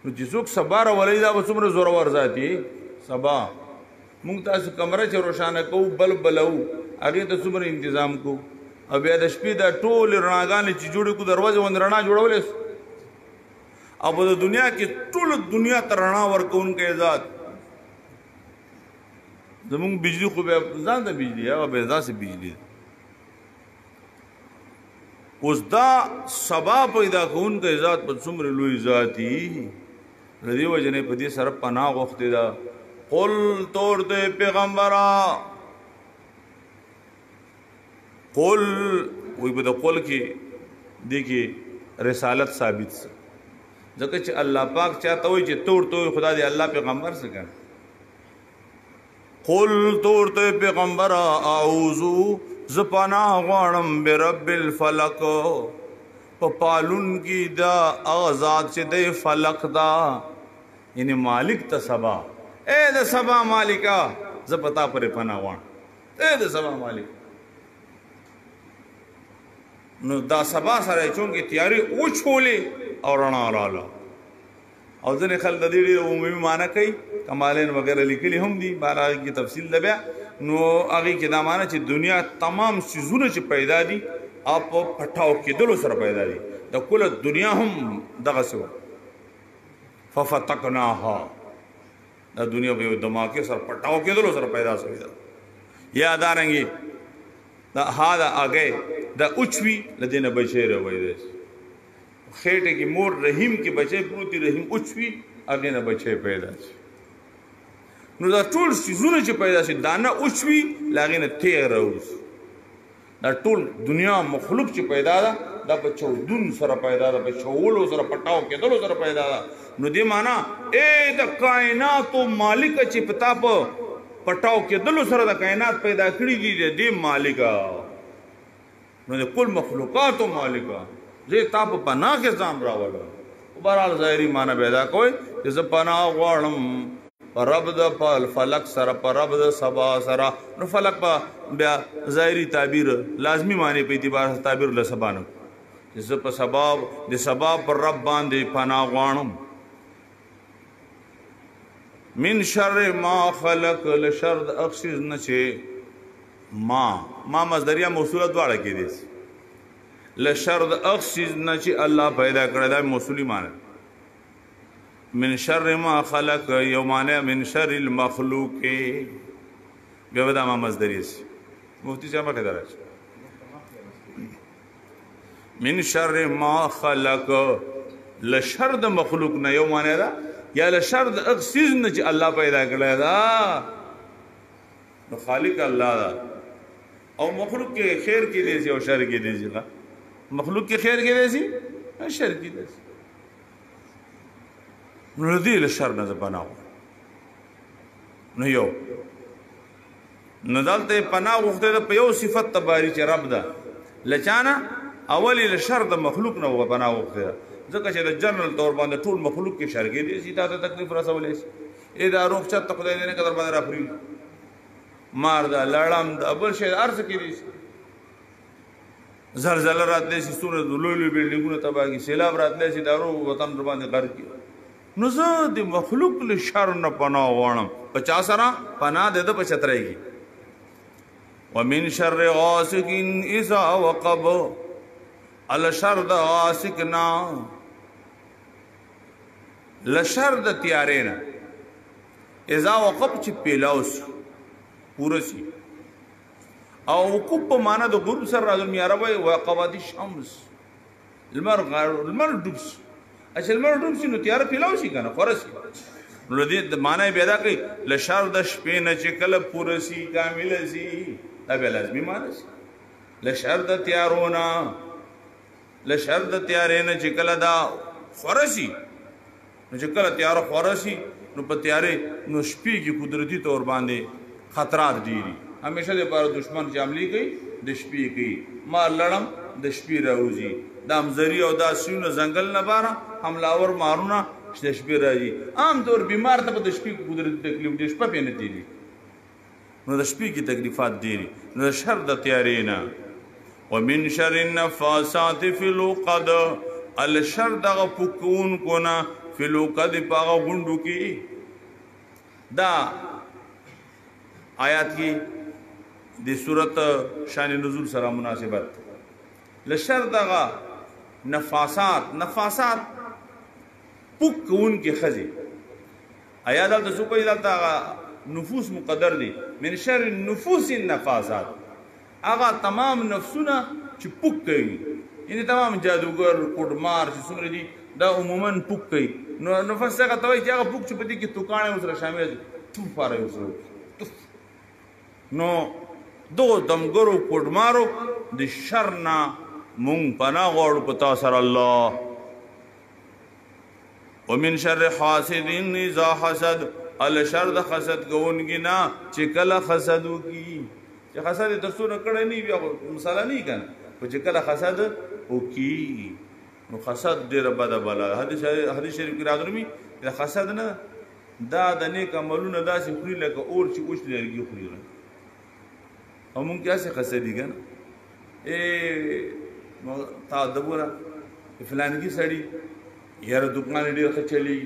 نو چې څوک سبا را ولې دا څومره زورور ذاتي سبا مونږ تاسو کمره چې روشانه کوو بلب بلو هغه ته څومره تنظیم کو او بیا د شپې دا ټول رڼاګانې چې جوړې کو دروازه ون رڼا جوړولې او په دنیا کې ټول دنیا ته رڼا ورکوونکی ذات زمونږ بجلی خو به ځان ته بجلی هغه به ځاسې بجلی اوس دا سبا پیدا کوونکی ذات په څومره لوی ذاتي د دې وجه نه په دې سره پناه غوښتې ده قل تور دې پیغمبره قل وی په د قل کې دې کې رسالت ثابت سه ځکه چې الله پاک چاته وي چې تور تو خدا دې الله پیغمبر سره کړ قل تور ته پیغمبر اعوذ زپنا غوانم برب الفلق په پالون کی دا آزاد چې د فلق دا یعنی مالک ته سبا اے د سبا مالکا ز پتا پر پنا غوان اے د سبا مالک نو دا سبا سره چون کی تیاری او چھولې او رڼا رااله او ځنه خل د دې عمومي معنی کوي کمالین وغیرہ لیکلي هم دي بارا کی تفصیل لبیا نو هغه کې دا معنی چې دنیا تمام سيزونه چې پیدا دي اپ پټاو کې دلو سره پیدا دي د کله دنیا هم دغه سو ففتقناها دا دنیا په دماغه سره پټاو کې دلو سره پیدا شوی دا یا دارنګي دا هاذا اگے دا اوچوي لدینه بچی روي دي خېټه کې مور رحیم کې بچي پروتي رحیم اوچوي اگے نه بچي پیدا شي نو دا ټول سيزونه چې پیدا شي دانه اوچوي لاغې نه تیر راوس دا ټول دنیا مخلوق چې پیدا ده دا په چودون سره پیدا ده په چولو سره پټاو کې دلو سره پیدا ده نو دې معنا اے د کائنات مالک چې پتا په پټاو کې دلو سره د کائنات پیدا کړی دي دې مالکا نو د کل مخلوقات مالکا زه تا په پناه کې ځام راوړم بهرحال ظاهري معنا پیدا کوي چې زه پناه غواړم رب د فلک سره پر رب د سبا سره نو فلک په بیا ظاهري تعبیر لازمی معنی په اعتبار تعبیر له سبانو چې زه په سبب د سبا پر رب باندې پناه غواړم من شر ما خلق لشر اخسز نچه ما مصدریه موصوله دواړه کې دي لشر اخسز نچه الله پیدا کړی دا موصولی معنی من شر ما خلق یومانه من شر المخلوق بیا ودا ما مصدریه مفتی صاحب ته درځ من شر ما خلق لشر د مخلوق نه یومانه دا یا لشر د اخسز نه چې الله پیدا کړی دا نو خالق الله دا او مخلوق کې خیر کې دی او شر کې دی مخلوق کې خیر کې دی شر کې دی نو دې لشر نه بناو نو یو ندالته پناه وخته په یو صفت تباری چې رب دا لچانا اولی لشر د مخلوق نه پناه وخته ځکه چې د جنرال تور باندې ټول مخلوق کې شر کې دي سیدا ته تکلیف رسولې شي دا روغ چت خدای دې نه قدر باندې رافري مار دا لړم دا بل شي ارز کې دي زلزلہ راتلې شي سورې لولو بلډینګونو تباہ کی سیلاب راتلې شي دارو وطن در باندې غر کی نو زه د مخلوق له شر نه پناه غواړم 50 سره پناه دې د 75 کی ومن شر غاسق اذا وقب الشر د غاسق نا لشر د تیارینا اذا وقب چې پیلاوس پورسی او وقوب په معنا د غروب سره راځي عربی وقواد الشمس المر دوبس اچھا المر دوبس نو تیار پیلاوسی کنه خورسی نو دې معنا پیدا کوي لشر د شپې نه چې کله پورسی کامل سي دا به لازمي معنا شي لشر د تیارونه لشر د تیارې نه چې کله دا خورسی نو چې کله تیار خورسی نو په تیارې نو شپې کې قدرتي تور باندې خطرات ډیری همیشه د بار دشمن جاملی گئی د شپې کې ما لړم د شپې راوځي دا مزری او دا سیونه ځنګل نه باره حملاور مارونه د شپې راځي عام طور بیمار ته د شپې قدرت تکلیف د شپه پې نه دیږي نو د شپې کې تکلیفات دیږي نو د شر د تیارې نه ومن شر النفاسات فی العقد الشر دغه پکونکو نه فی العقد په هغه غونډو کې دا آیات کې د صورت شان نزول سره مناسبت لشر دغه نفاسات پکون کې خزي آیات د څه کوي دلته نفوس مقدر دي من شر النفوس النفاسات هغه تمام نفسونه چې پک کوي یعنی تمام جادوګر کوډمار چې څومره دي دا عموما پک کوي نو نفس هغه توي چې هغه پک چې په دې کې توکانه سره شامل دي تو پاره وسره نو دو دمګرو کوډمارو د شر نه مونږ پناه غواړو په تاسو سره الله ومن شر حاسد اذا حسد الشر د حسد کوونکی نه چې کله حسد وکي چې حسد تاسو نه کړی نه بیا مثلا نه کړي او چې کله حسد وکي نو حسد ډیر بد بلا حدیث شریف کې راغلی دا حسد نه دا د نیک عملونو داسې خوري لکه اور چې اوس لري خوري او مونږ کیسه حسدی کنه تا دبره فلان کی سړی یاره دکان ډیر ښه چلی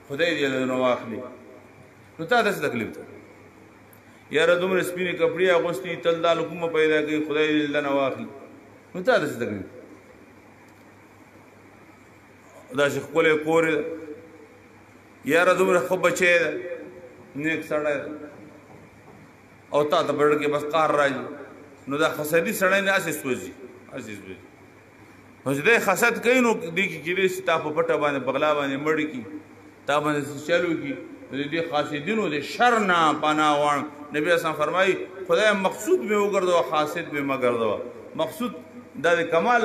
خدای دې نو واخلي نو تا داسې تکلیف ته یاره دومره سپینې کپړې اغوستي تل دا لکومه پیدا کوي خدای دې نه واخلي نو تا داسې تکلیف داسې ښکلی کور یاره دومره ښه بچی ده نیک سړی او تا ته په زړه کې بس قهر راځي نو دا حسدي سړی نه هسې سوځي نو چې دی حسد کوي نو دې کې کېدای شي تا په پټه باندې بغلا باندې مړ کي تا باندې چلو کي د دې حاسدینو د شر نه پناه غواړم نبی اسلام فرمایي خدای مقصود مې وګرځوه حاسد مې مه ګرځوه مقصود دا د کمال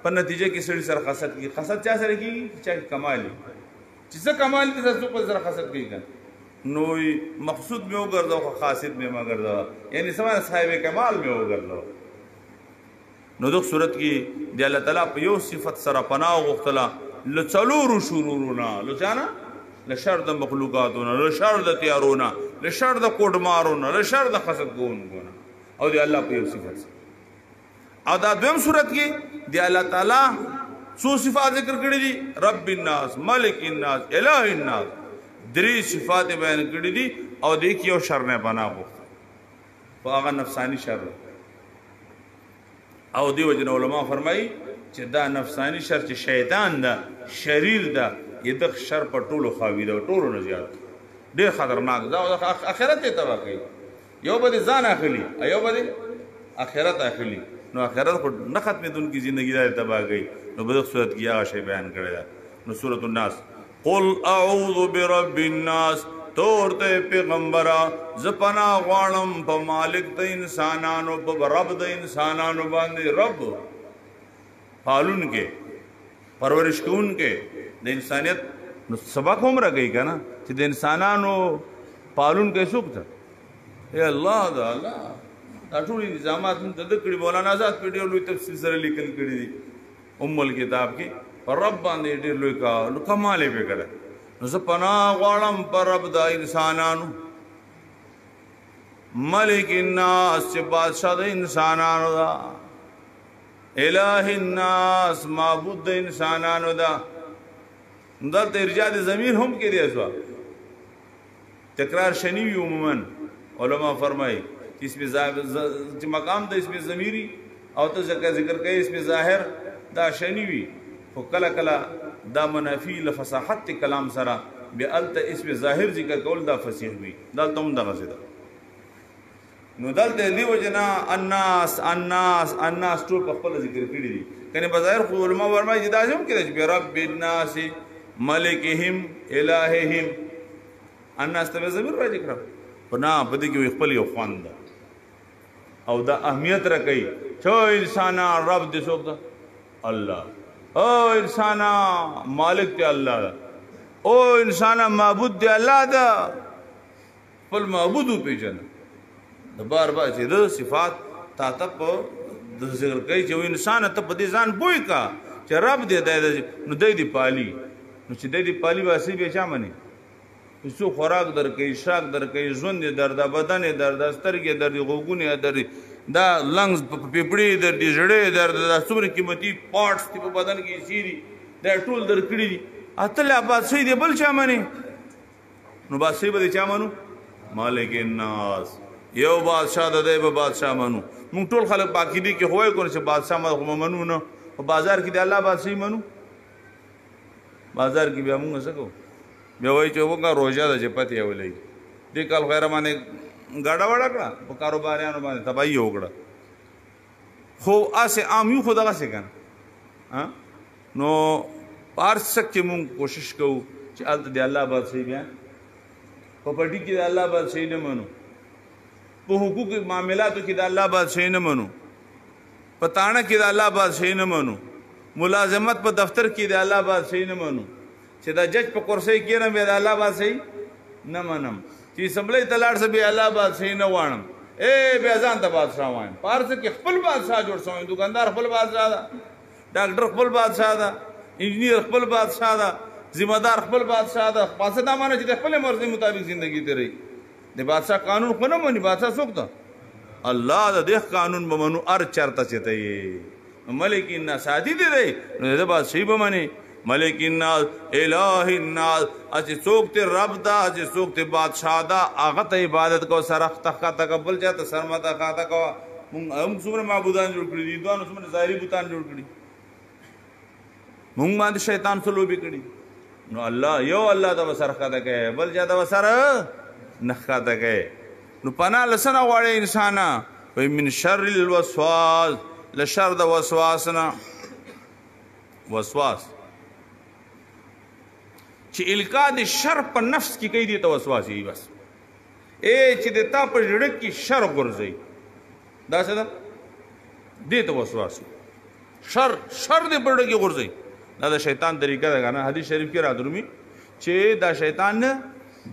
په نتیجه کې سړي سره حسد کېږي حسد چا سره کېږي چا کمال وي چې څه کمال دي څه په سره حسد کوي نو مقصود مې وګرځوه حاسد مې مه ګرځوه یعنی سمانه صاحب کمال مې وګرځوه نو دغه صورت کې دی الله تعالی په یو صفت سره پناه غوښتله لڅلور شرورونه لچانا لشر د مخلوقاتونه لشر د تیارونه لشر د کوډمارونه لشر د حسد کوونکو او دی الله په یو صفت سره او دا دویم صورت کې دی الله تعالی څو صفات ذکر کړی دي رب الناس ملک الناس الہ الناس درې صفات بیان کړی دي او دې کې یو شر نه پناه غوښته په هغه نفسانی شر او دی وجنه علما فرمایي چې دا نفسانی شر چې شیطان دا شریر دا یدغ شر په ټولو خاوي دا ټولو نه زیات ډېر خطرناک دا اخرت ته تبا کوي یو به ځان اخلي ایو به اخرت اخلي نو اخرت کو نه ختمېدونکي ژوندۍ دا تبا کوي نو په دغه صورت کې هغه شی بیان کړی دا نو سورۃ الناس قل اعوذ برب الناس تور ته پیغمبره ز پناه غواړم په مالک د انسانانو په رب د انسانانو باندې رب پالون کې پرورش کون کې د انسانیت نو سبق هم راګي کنه چې د انسانانو پالون کې څوک ته اے الله دا الله دا ټول نظامات د کړي مولانا آزاد پیډیو لوی تفصیل سره لیکل کړي دي کتاب کې رب باندې ډېر لوی کمال یې وکړه نو زه پناه غواړم پر رب د انسانانو ملک الناس چې بادشاہ د انسانانو دا الہ الناس معبود د انسانانو دا دلته ارجاء د ضمیر هم کې دی اسوا تکرار شنی عموما علما فرمایي اسم ظاهر مقام د اسم ضمیری او ته ذکر کوي اسم ظاهر دا شنی وی خو کله کله دا منافی لفصاحت کلام سره بیالت اسم ظاهر ذکر کول دا فصیح وی دلته هم دغه څه نو دلته دی وجنا الناس الناس الناس ټول په خپل ذکر کړی دي کنه بظاهر خو علما ورمای چې دا هم کړي چې رب الناس ملکهم الہهم الناس ته زمير راځي کړه پنا بده کې خپل یو خواند او دا اهمیت راکې چې انسان رب دې څوک ده الله او انسان مالک دې الله او انسان معبود دې الله ده خپل معبود پیژنه د بار بار چې د صفات تا ته په د ذکر کوي چې انسان ته په دې ځان پوي کا چې رب دې نو دې پالي نو چې دې پالي واسي به چا مني څو خوراک درکې شاک درکې ژوند درد بدن درد سترګې درد غوګونه درد دا لنګز پیپړې درد جړې درد دا څومره قیمتي پارټس په بدن کې سيري دا ټول درکړي دي اتل آباد سي دې بل چا مني نو باسي به چا منو مالک الناس یو بادشاہ د دې به بادشاہ منو مونږ ټول خلک باقی دي کې هوای کوي چې بادشاہ منو نه او بازار کې د الله بادشاہ منو بازار کې بیا مونږ څه کوو بیا وایي چې وګه روژه ده چې پتې ولې دې کال خیر باندې ګاډه وړه کړه په کاروباریانو باندې تباهي وکړه خو اسې عام یو خو دغسې که نه نو په هر څه کې مونږ کوشش کوو چې هلته د الله بادشاهي بیا په پټي کې د الله بادشاهي نه منو په حقوقي معاملاتو کې د الله بادشاهي نه منو په تاڼه کې د الله بادشاهي نه منو ملازمت په دفتر کې د الله بادشاهي نه منو چې دا جج په کرسۍ کېنم بیا د الله بادشاهي نه منم چې اسمبلۍ ته لاړ سه بیا الله بادشاهي نه غواړم بیا ځان ته بادشاه وایم په هر څه کې خپل بادشاه جوړ شوی دکاندار خپل بادشاه ده ډاکټر خپل بادشاه ده انجینیر خپل بادشاه ده ذمہ دار خپل بادشاه ده پاسه دا معنی چې د خپل مرضي مطابق زندگی تیری د بادشاه قانون خو نه مني بادشاه څوک ده الله د دې قانون به منو هر چرته چته ملک الناس عادي دی نو د بادشاهي به مني ملک الناس الہ الناس اچ څوک ته رب دا اچ څوک ته بادشاہ دا هغه ته عبادت کو سره تقبل چاته سرمتا خاطا کو هم څومره معبودان جوړ کړی دي دوه څومره ظاهري بوتان جوړ کړی مونږ باندې شیطان څه لوبي کړی نو الله یو الله دا وسره خاطا کوي بل چاته وسره نه خاطا کوي نو پناه لسنه غواړي انسان وي من شر الوسواس لشر د وسواسنا وسواس چې القا د شر په نفس کې کوي دي ته وسواس یي بس چې د تا په زړه کې شر ګرځي دا څه ده دې ته وسواس شر د په زړه کې ګرځي دا د شیطان طریقه ده کنه حدیث شریف کې راځي چې دا شیطان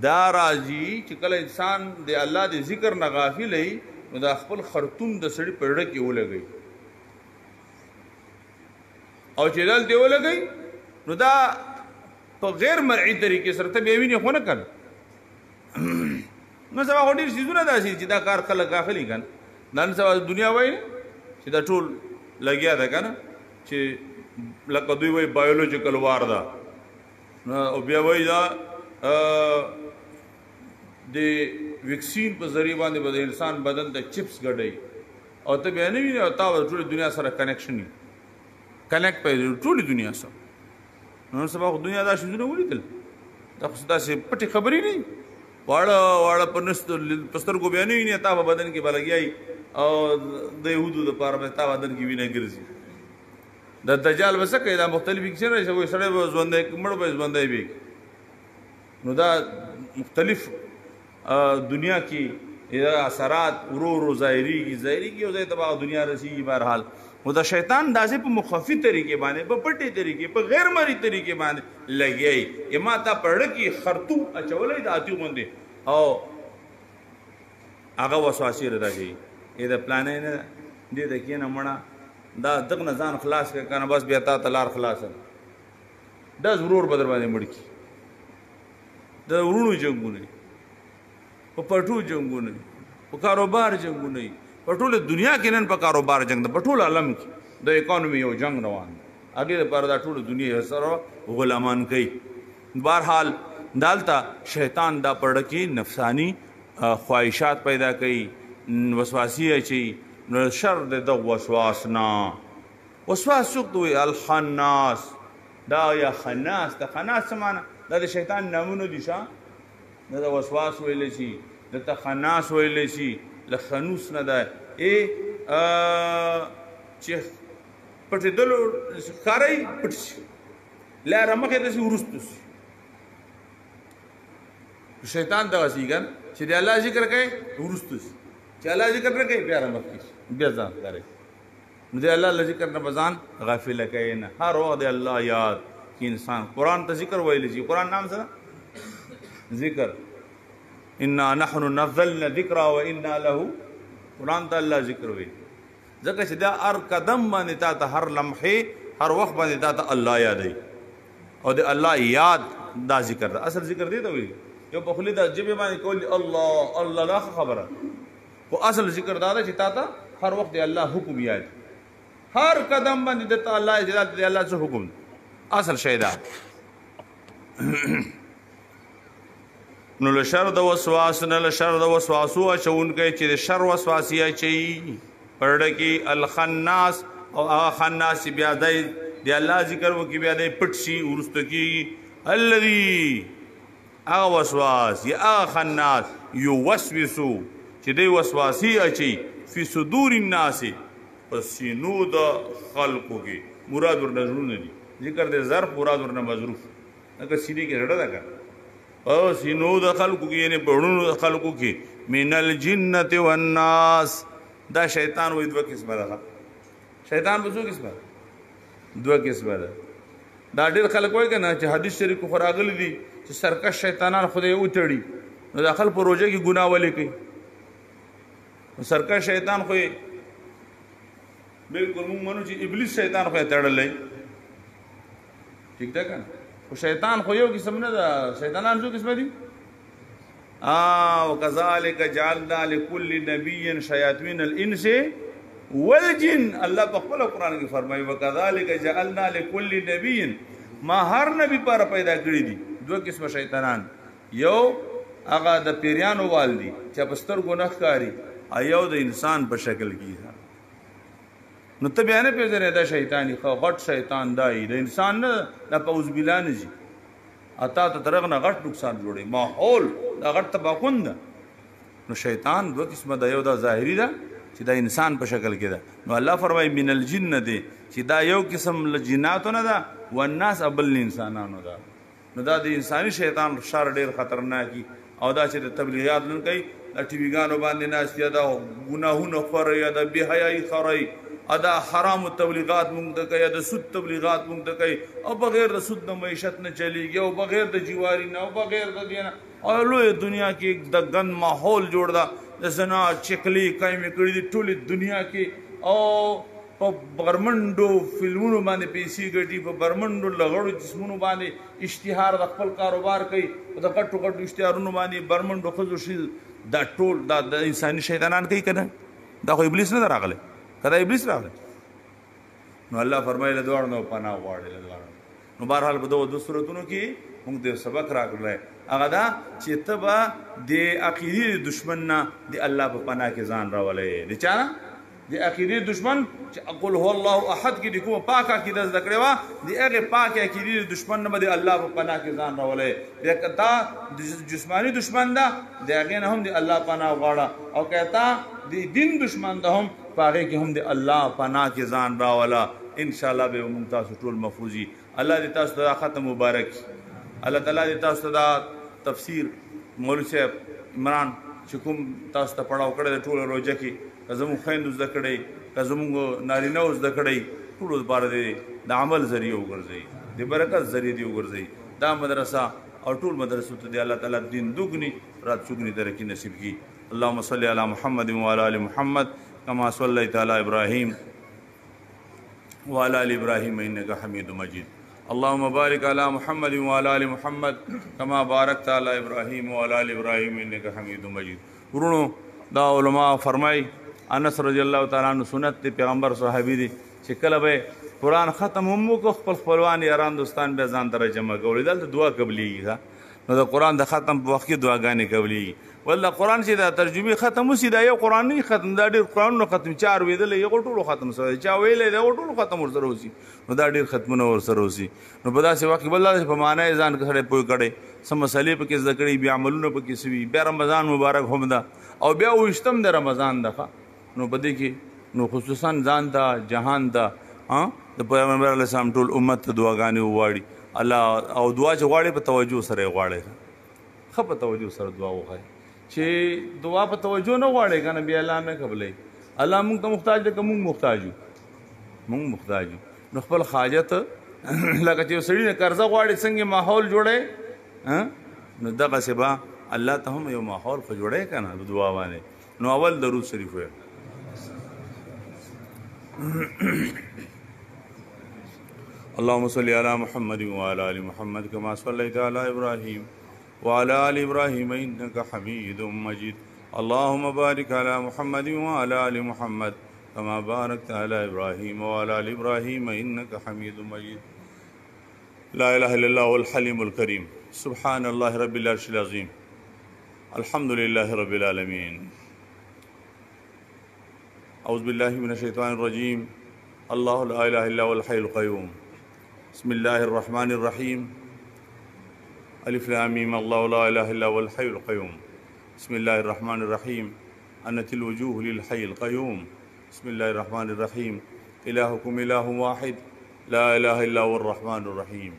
دا راځي چې کله انسان د الله د ذکر نه غافل وي نو دا خپل خرطوم د سړي په زړه کې ولګي او چې دلته ولګي نو دا په غیر مرعي طریقې سره ته بیا وینې خو نه کړ نو سبا خو ډېر څیزونه داسې چې دا کار خلک غافلي کړ نن سبا دنیا وایي چې دا ټول لګیا ده که نه چې لکه دوی وایي بایولوجیکل وار ده او بیا وایي دا د ویکسین په ذریعه باندې به د انسان بدن ته چپس ګډوي او ته بیا نه وینې او تا به ټولې دنیا سره کنیکشن وي کنیکټ پیدا ټولې دنیا سره نن سبا خو دنیا دا شیزونه ولیدل دا خو داسې پټې خبرې نه واړه واړه په سترګو بیا نه وینې تا په بدن کې به لګیایي او د یهودو دپاره به تا بدن کې وینه ګرځي د دجال به څه کوي دا مختلف کیسې نه وایي سړی به ژوندی مړ به ژوندی وي نو دا مختلف دنیا کې اثرات ورو ورو ظاهرېږي او ځای ته به دنیا رسېږي بهرحال نو د شیطان داسې په مخفي طریقې باندې په پټې طریقې په غیر مرئي طریقې باندې لګیایي ما تا په زړه کې خرطوم اچولی د اتي غوندې او هغه وسواسې راځي د پلانې نه دې ته کښېنه مړه دا دغه نه ځان خلاص کړه که نه بس بیا تا ته لار خلاصه ډز ورور به در باندې مړ کړي د ورونو جنګونه په پټو جنګونه په کاروبار جنګونه په ټوله دنیا کې نن په کاروبار جنګ ده په ټول عالم کې د اکانومي یو جنګ روان دی هغې دپاره دا ټوله دنیا سره غلامان کوي بهرحال دالته شیطان دا په زړه کې نفساني خواهشات پیدا کوي وسواسي اچوي نو شر د دغه وسواس نه وسواس څوک ته وایي الخناس دا یا خناس د خناس څه معنی دا د شیطان نامونه دي ښه دا د وسواس ویلی شي دلته خناس ویلی شي له خنوس نه ده چې پټېدلو ښکاری پټ شي لاره مخې ته شي وروسته شي شیطان دغسې که چې د الله ذکر کوي وروسته شي چې الله ذکر نه کوي بیا رامخکې شي بیا ځان ښکاری نو د الله له ذکر نه به ځان غافله کوي نه هر وخت د الله یاد کې انسان قرآن ته ذکر ویلی شي قرآن نام څه ذکر انا نحن نزلنا ذکر و انا له قرآن ته الله ذکر ویل ځکه چې دا هر قدم باندې تا ته هر لمحې هر وخت باندې تا ته الله یادوي او د الله یاد دا ذکر ده. اصل ذکر دی ته وایي یو په خولې د ژبې باندې کول الله الله دا خبره، خو اصل ذکر دا ده چې تا ته هر وخت د الله حکم یاد، هر قدم باندې د الله اجازه د الله څه حکم اصل شی دا. نو له شر د وسواس نه له شر د وسواسو اچونکی چې د شر وسواسي اچوي پړه کې الخناس او هغه خناس بیا د الله ذکر وکړي بیا د پټ شي وروسته کېږي الذي هغه وسواس یا هغه خناس یوسوسو چې دی وسواسي اچي فی صدور الناس په سینو د خلقو کې مراد ورنه زړونه دي ذکر د ظرف مراد ورنه مظروف اگر سینې کې رډه ده که او سینو د خلقو کې یعنی بړونو د خلقو کې من الجنة والناس. دا شیطان وایي دوه قسمه ده، شیطان په څو قسمه دوه قسمه ده. دا ډېر خلک وایي که نه چې حدیث شریف کې خو راغلی دي چې سرکش شیطانان خدای وتړي نو دا خلک په روژه کې ګناه ولې کوي؟ سرکش شیطان خو بالکل موږ منو چې ابلیس شیطان خو یې تړلی ٹھیک ده که نه، خو شیطان خو یو قسم نه ده، شیطانان څو قسمه دي؟ وکذلک جعلنا لكل نبی شیاطین الانس والجن. الله په خپل قرآن کې فرمایي وکذلک جعلنا لكل نبی، ما هر نبی پر پیدا کړی دي دوه قسمه شیطانان، یو هغه د پیریانو وال دي چې په سترګو نه ښکاري، یو د انسان په شکل کې. نو ته بیا نه پېژنې دا شیطاني خو غټ شیطان دی د انسان نه دا پوز بلا نه ځي اتا ته ترغ نه غټ نقصان جوړي ماحول دا غټ تباکون ده. نو شیطان دوه قسمه ده، یو دا ظاهري ده چې دا انسان په شکل کې ده. نو الله فرمایي من الجن دی چې دا یو قسم له جناتو نه ده والناس ابل انسانانو ده. نو دا د انساني شیطان شر ډېر خطرناکي او دا چې د تبلیغات لن کوي د ټي وي ګانو باندې ناست یا دا ګناهونه خوري یا د بې حیایي خوري ادا حرام تبلیغات مونږ ته کوي، د سود تبلیغات مونږ ته کوي او بغیر د سود نه معیشت نه چلیږي او بغیر د جواري نه او بغیر د دې نه او لوی دنیا کې د ګند ماحول جوړ ده د زنا چکلي قایمې کړي دي ټولې دنیا کې او په برمنډو فلمونو باندې پیسې ګټي، په برمنډو لغړو جسمونو باندې اشتهار د خپل کاروبار کوي، په د غټو غټو اشتهارونو باندې برمنډو ښځو شي دا ټول دا د انساني شیطانان کوي که نه؟ دا خو ابلیس نه راغلی کدا ابلیس راغلی. نو الله فرمایله دواړو نه پناه غواړي له دواړو. نو بهرحال په دغو دوه صورتونو کې موږ د سبق راکړلی هغه دا چې ته به د عقیدې دشمن نه د الله په پناه کې ځان راولې. د چا نه؟ د عقیدې دشمن چې قل هو الله احد کې د کومه پاکه عقیده زده کړې وه د هغې پاکې عقیدې دشمن نه به د الله په پناه کې ځان راولې. که تا د جسماني دشمن ده د هغې نه هم د الله پناه غواړه او که تا د دین دشمن ده هم په هغې کې هم د الله پناه کې ځان راوله. انشاءالله به موږ تاسو ټول محفوظ وي. الله دې تاسو ته دا ختم مبارک الله تعالی دې تاسو ته دا تفسیر مولوي صاحب عمران چې کوم تاسو ته پړاو کړی د ټوله روژه کې که زموږ خویندو زده کړئ که زموږ نارینهو زده کړئ ټولو دپاره دې د عمل ذریعه وګرځئ د برکت ذریعه دې وګرځئ. دا مدرسه او ټول مدرسو ته دې الله تعالی دین دوګني رات چوګني ترقي نصیب کړي. اللهم صل علی محمد وعلى آل محمد كما صليت على إبراهيم وعلى آل إبراهيم إنك حميد مجيد. اللهم بارك على محمد وعلى آل محمد كما باركت على إبراهيم وعلى آل إبراهيم إنك حميد مجيد. ورونو دا علماء فرمای انس رضی الله تعالی عنہ سنت دی پیغمبر صحابی دی چې کله به قرآن ختم هم وکړو خپل خپلوان یاران دوستان به ځان ته جمع کولې دلته دعا قبلیږي. نو د قرآن د ختم په وخت کې دعاګانې قبلیږي. والله قرآن چې دا ترجمې ختم وسي دا یو قرآن نه ختم دا ډېر قرآنونه ختم چار ویدلی یو ټولو ختم سوی چا ویلی دا ټولو ختم ورسره وسي نو دا ډېر ختمونه ورسره وسي. نو په داسې وخت کې بل دا چې په معنا یې ځان سړی پوه کړی څه مسلې پکې زده کړي بیا عملونه پکې سوي بیا رمضان مبارک هم ده او بیا اوویشتم د رمضان ده نو په دې کې نو خصوصا ځان ته جهان ته د پیغمبر علیه السلام ټول امت ته دعاګانې وغواړي الله او دعا چې غواړي په توجه سره یې غواړي ښه په توجه سره دعا وغواړي چې دعا په توجه نه غواړي که نه بیا الله نه قبلوي. الله موږ ته محتاج دی که موږ محتاج یو موږ محتاج یو نو خپل حاجت لکه چې یو سړي نه قرضه غواړي څنګه ماحول جوړی نو دغسې به الله ته هم یو ماحول خو جوړی که نه د دعا باندې. نو اول درود شریف وایه अल्लाहुम्मा सल्लि अला मुहम्मद व अला आलि मुहम्मद कमा सल्लैता अला इब्राहीम व अला आलि इब्राहीम इन्नका हमीदुम मजीद। अल्लाहुम्मा बारिक अला मुहम्मद व अला आलि मुहम्मद कमा बारकता अला इब्राहीम व अला आलि इब्राहीम इन्नका हमीदुम मजीद। ला इलाहा इल्लल्लाहुल हलीमुल करीम। सुब्हानल्लाहि रब्बिल अर्शिल अज़ीम। अल्हम्दुलिल्लाहि रब्बिल आलमीन। औज़ु बिल्लाहि मिनश शैतानिर रजीम। अल्लाहु ला इलाहा इल्ला हुवल हय्युल क़य्यूम। बिस्मिल्लाहिर रहमानिर रहीम। अलिफ लाम मीम। अल्लाहु ला इलाहा इल्ला हुवल हय्युल क़य्यूम। बिस्मिल्लाहिर रहमानिर रहीम। अनतिल वजूह लिल हय्यिल क़य्यूम। बिस्मिल्लाहिर रहमानिर रहीम। इलाहुकुम इलाहुन वाहिद ला इलाहा इल्ला हुवर रहमानुर रहीम।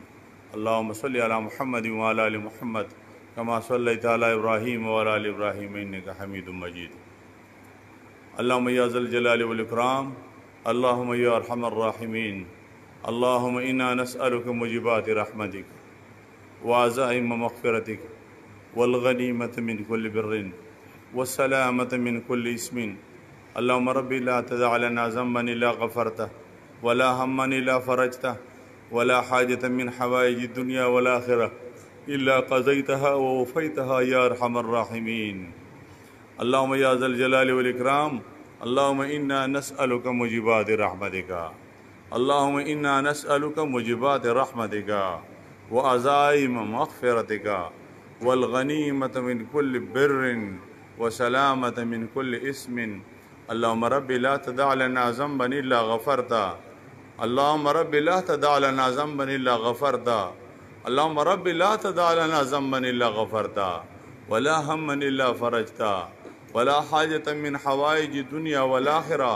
अल्लाहुम्मा सल्लि अला मुहम्मद व अला आलि मुहम्मद कमा सल्लैता अला इब्राहीम व अला आलि इब्राहीम इन्नका हमीदुम मजीद। अल्लाहुम्मा या ज़ल जलालि वल इकराम। अल्लाहुम्मा या अरहमर राहिमीन। अल्लाहुम्मा इन्ना नस्अलुका मुजिबाति रहमतिक व अज़ाइम मग़फ़िरतिक वल गनीमत मिन कुल्लि बिर्रिन वस्सलामत मिन कुल्लि इस्मिन। अल्लाहुम्मा रब्बी ला तदअ लना ज़ंबन इल्ला ग़फ़रतह वला हम्मन इल्ला फ़रजतह वला हाजतन मिन हवाइजिद दुनिया वल आखिरह इल्ला क़ज़यतहा व वफ़यतहा या अरहमर राहिमीन। अल्लाहुम्मा या ज़ल जलालि वल इकराम। अल्लाहुम्मा इन्ना नस्अलुका मुजिबाति रहमतिका। अल्लाहुम्मा इन्ना नस्अलुका मुजिबाति रहमतिका व अज़ाइम मग़फ़िरतिका वल गनीमत मिन कुल्लि बिर्रिन व सलामत मिन कुल्लि इस्मिन। अल्लाहुम्मा रब्बी ला तदअ लना ज़ंबन इल्ला ग़फ़रतह। अल्लाहुम्मा रब्बी ला तदअ लना ज़ंबन इल्ला ग़फ़रतह। अल्लाहुम्मा रब्बी ला तदअ लना ज़ंबन इल्ला ग़फ़रतह वला हम्मन इल्ला फ़रजतह वला हाजतन मिन हवाइजिद दुनिया वल आखिरह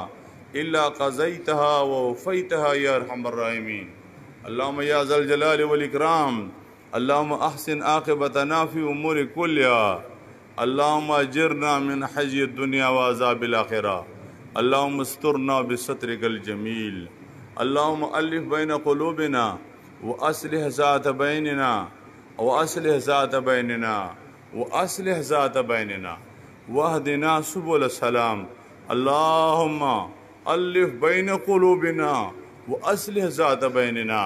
इल्ला क़ज़यतहा व वफ़यतहा या अरहमर राहिमीन। अल्लाहुम्मा या ज़ल जलालि वल इकराम। अल्लाहुम्मा अहसिन आक़िबतना फ़ी उमूरि कुल्लिहा। अल्लाहुम्मा अजिरना मिन ख़ज़्यिद दुनिया व अज़ाबिल आखिरह। अल्लाहुम्मा अस्तुरना बिसत्रिकल जमील। अल्लाहुम्मा अल्लिफ़ बैन क़ुलूबिना व अस्लिह ज़ात बैनिना व अस्लिह ज़ात बैनिना व अस्लिह ज़ात बैनिना वहदिना सुबुल सलाम। अल्लाहुम्मा अल्लिफ़ बैन क़ुलूबिना व अस्लिह ज़ात बैनिना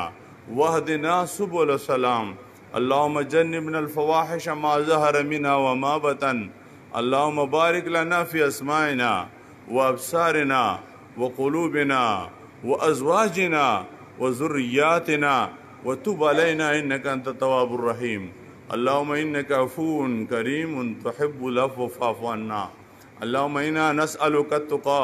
वहदिना सुबुल सलाम। अल्लाहुम्मा जन्निबनल फ़वाहिश मा ज़हर मिन्हा व मा बतन। अल्लाहुम्मा बारिक लना फ़ी अस्माइना व अब्सारिना व क़ुलूबिना व अज़वाजिना व ज़ुर्रिय्यातिना व तुब अलैना इन्नका अंतत तव्वाबुर रहीम। अल्लाहुम्मा इन्नका अफ़ूव्वुन करीमुन तुहिब्बुल अफ़्व फ़अफ़ु अन्ना। अल्लाहुम्मा इन्ना नस्अलुका अत-तुक़ा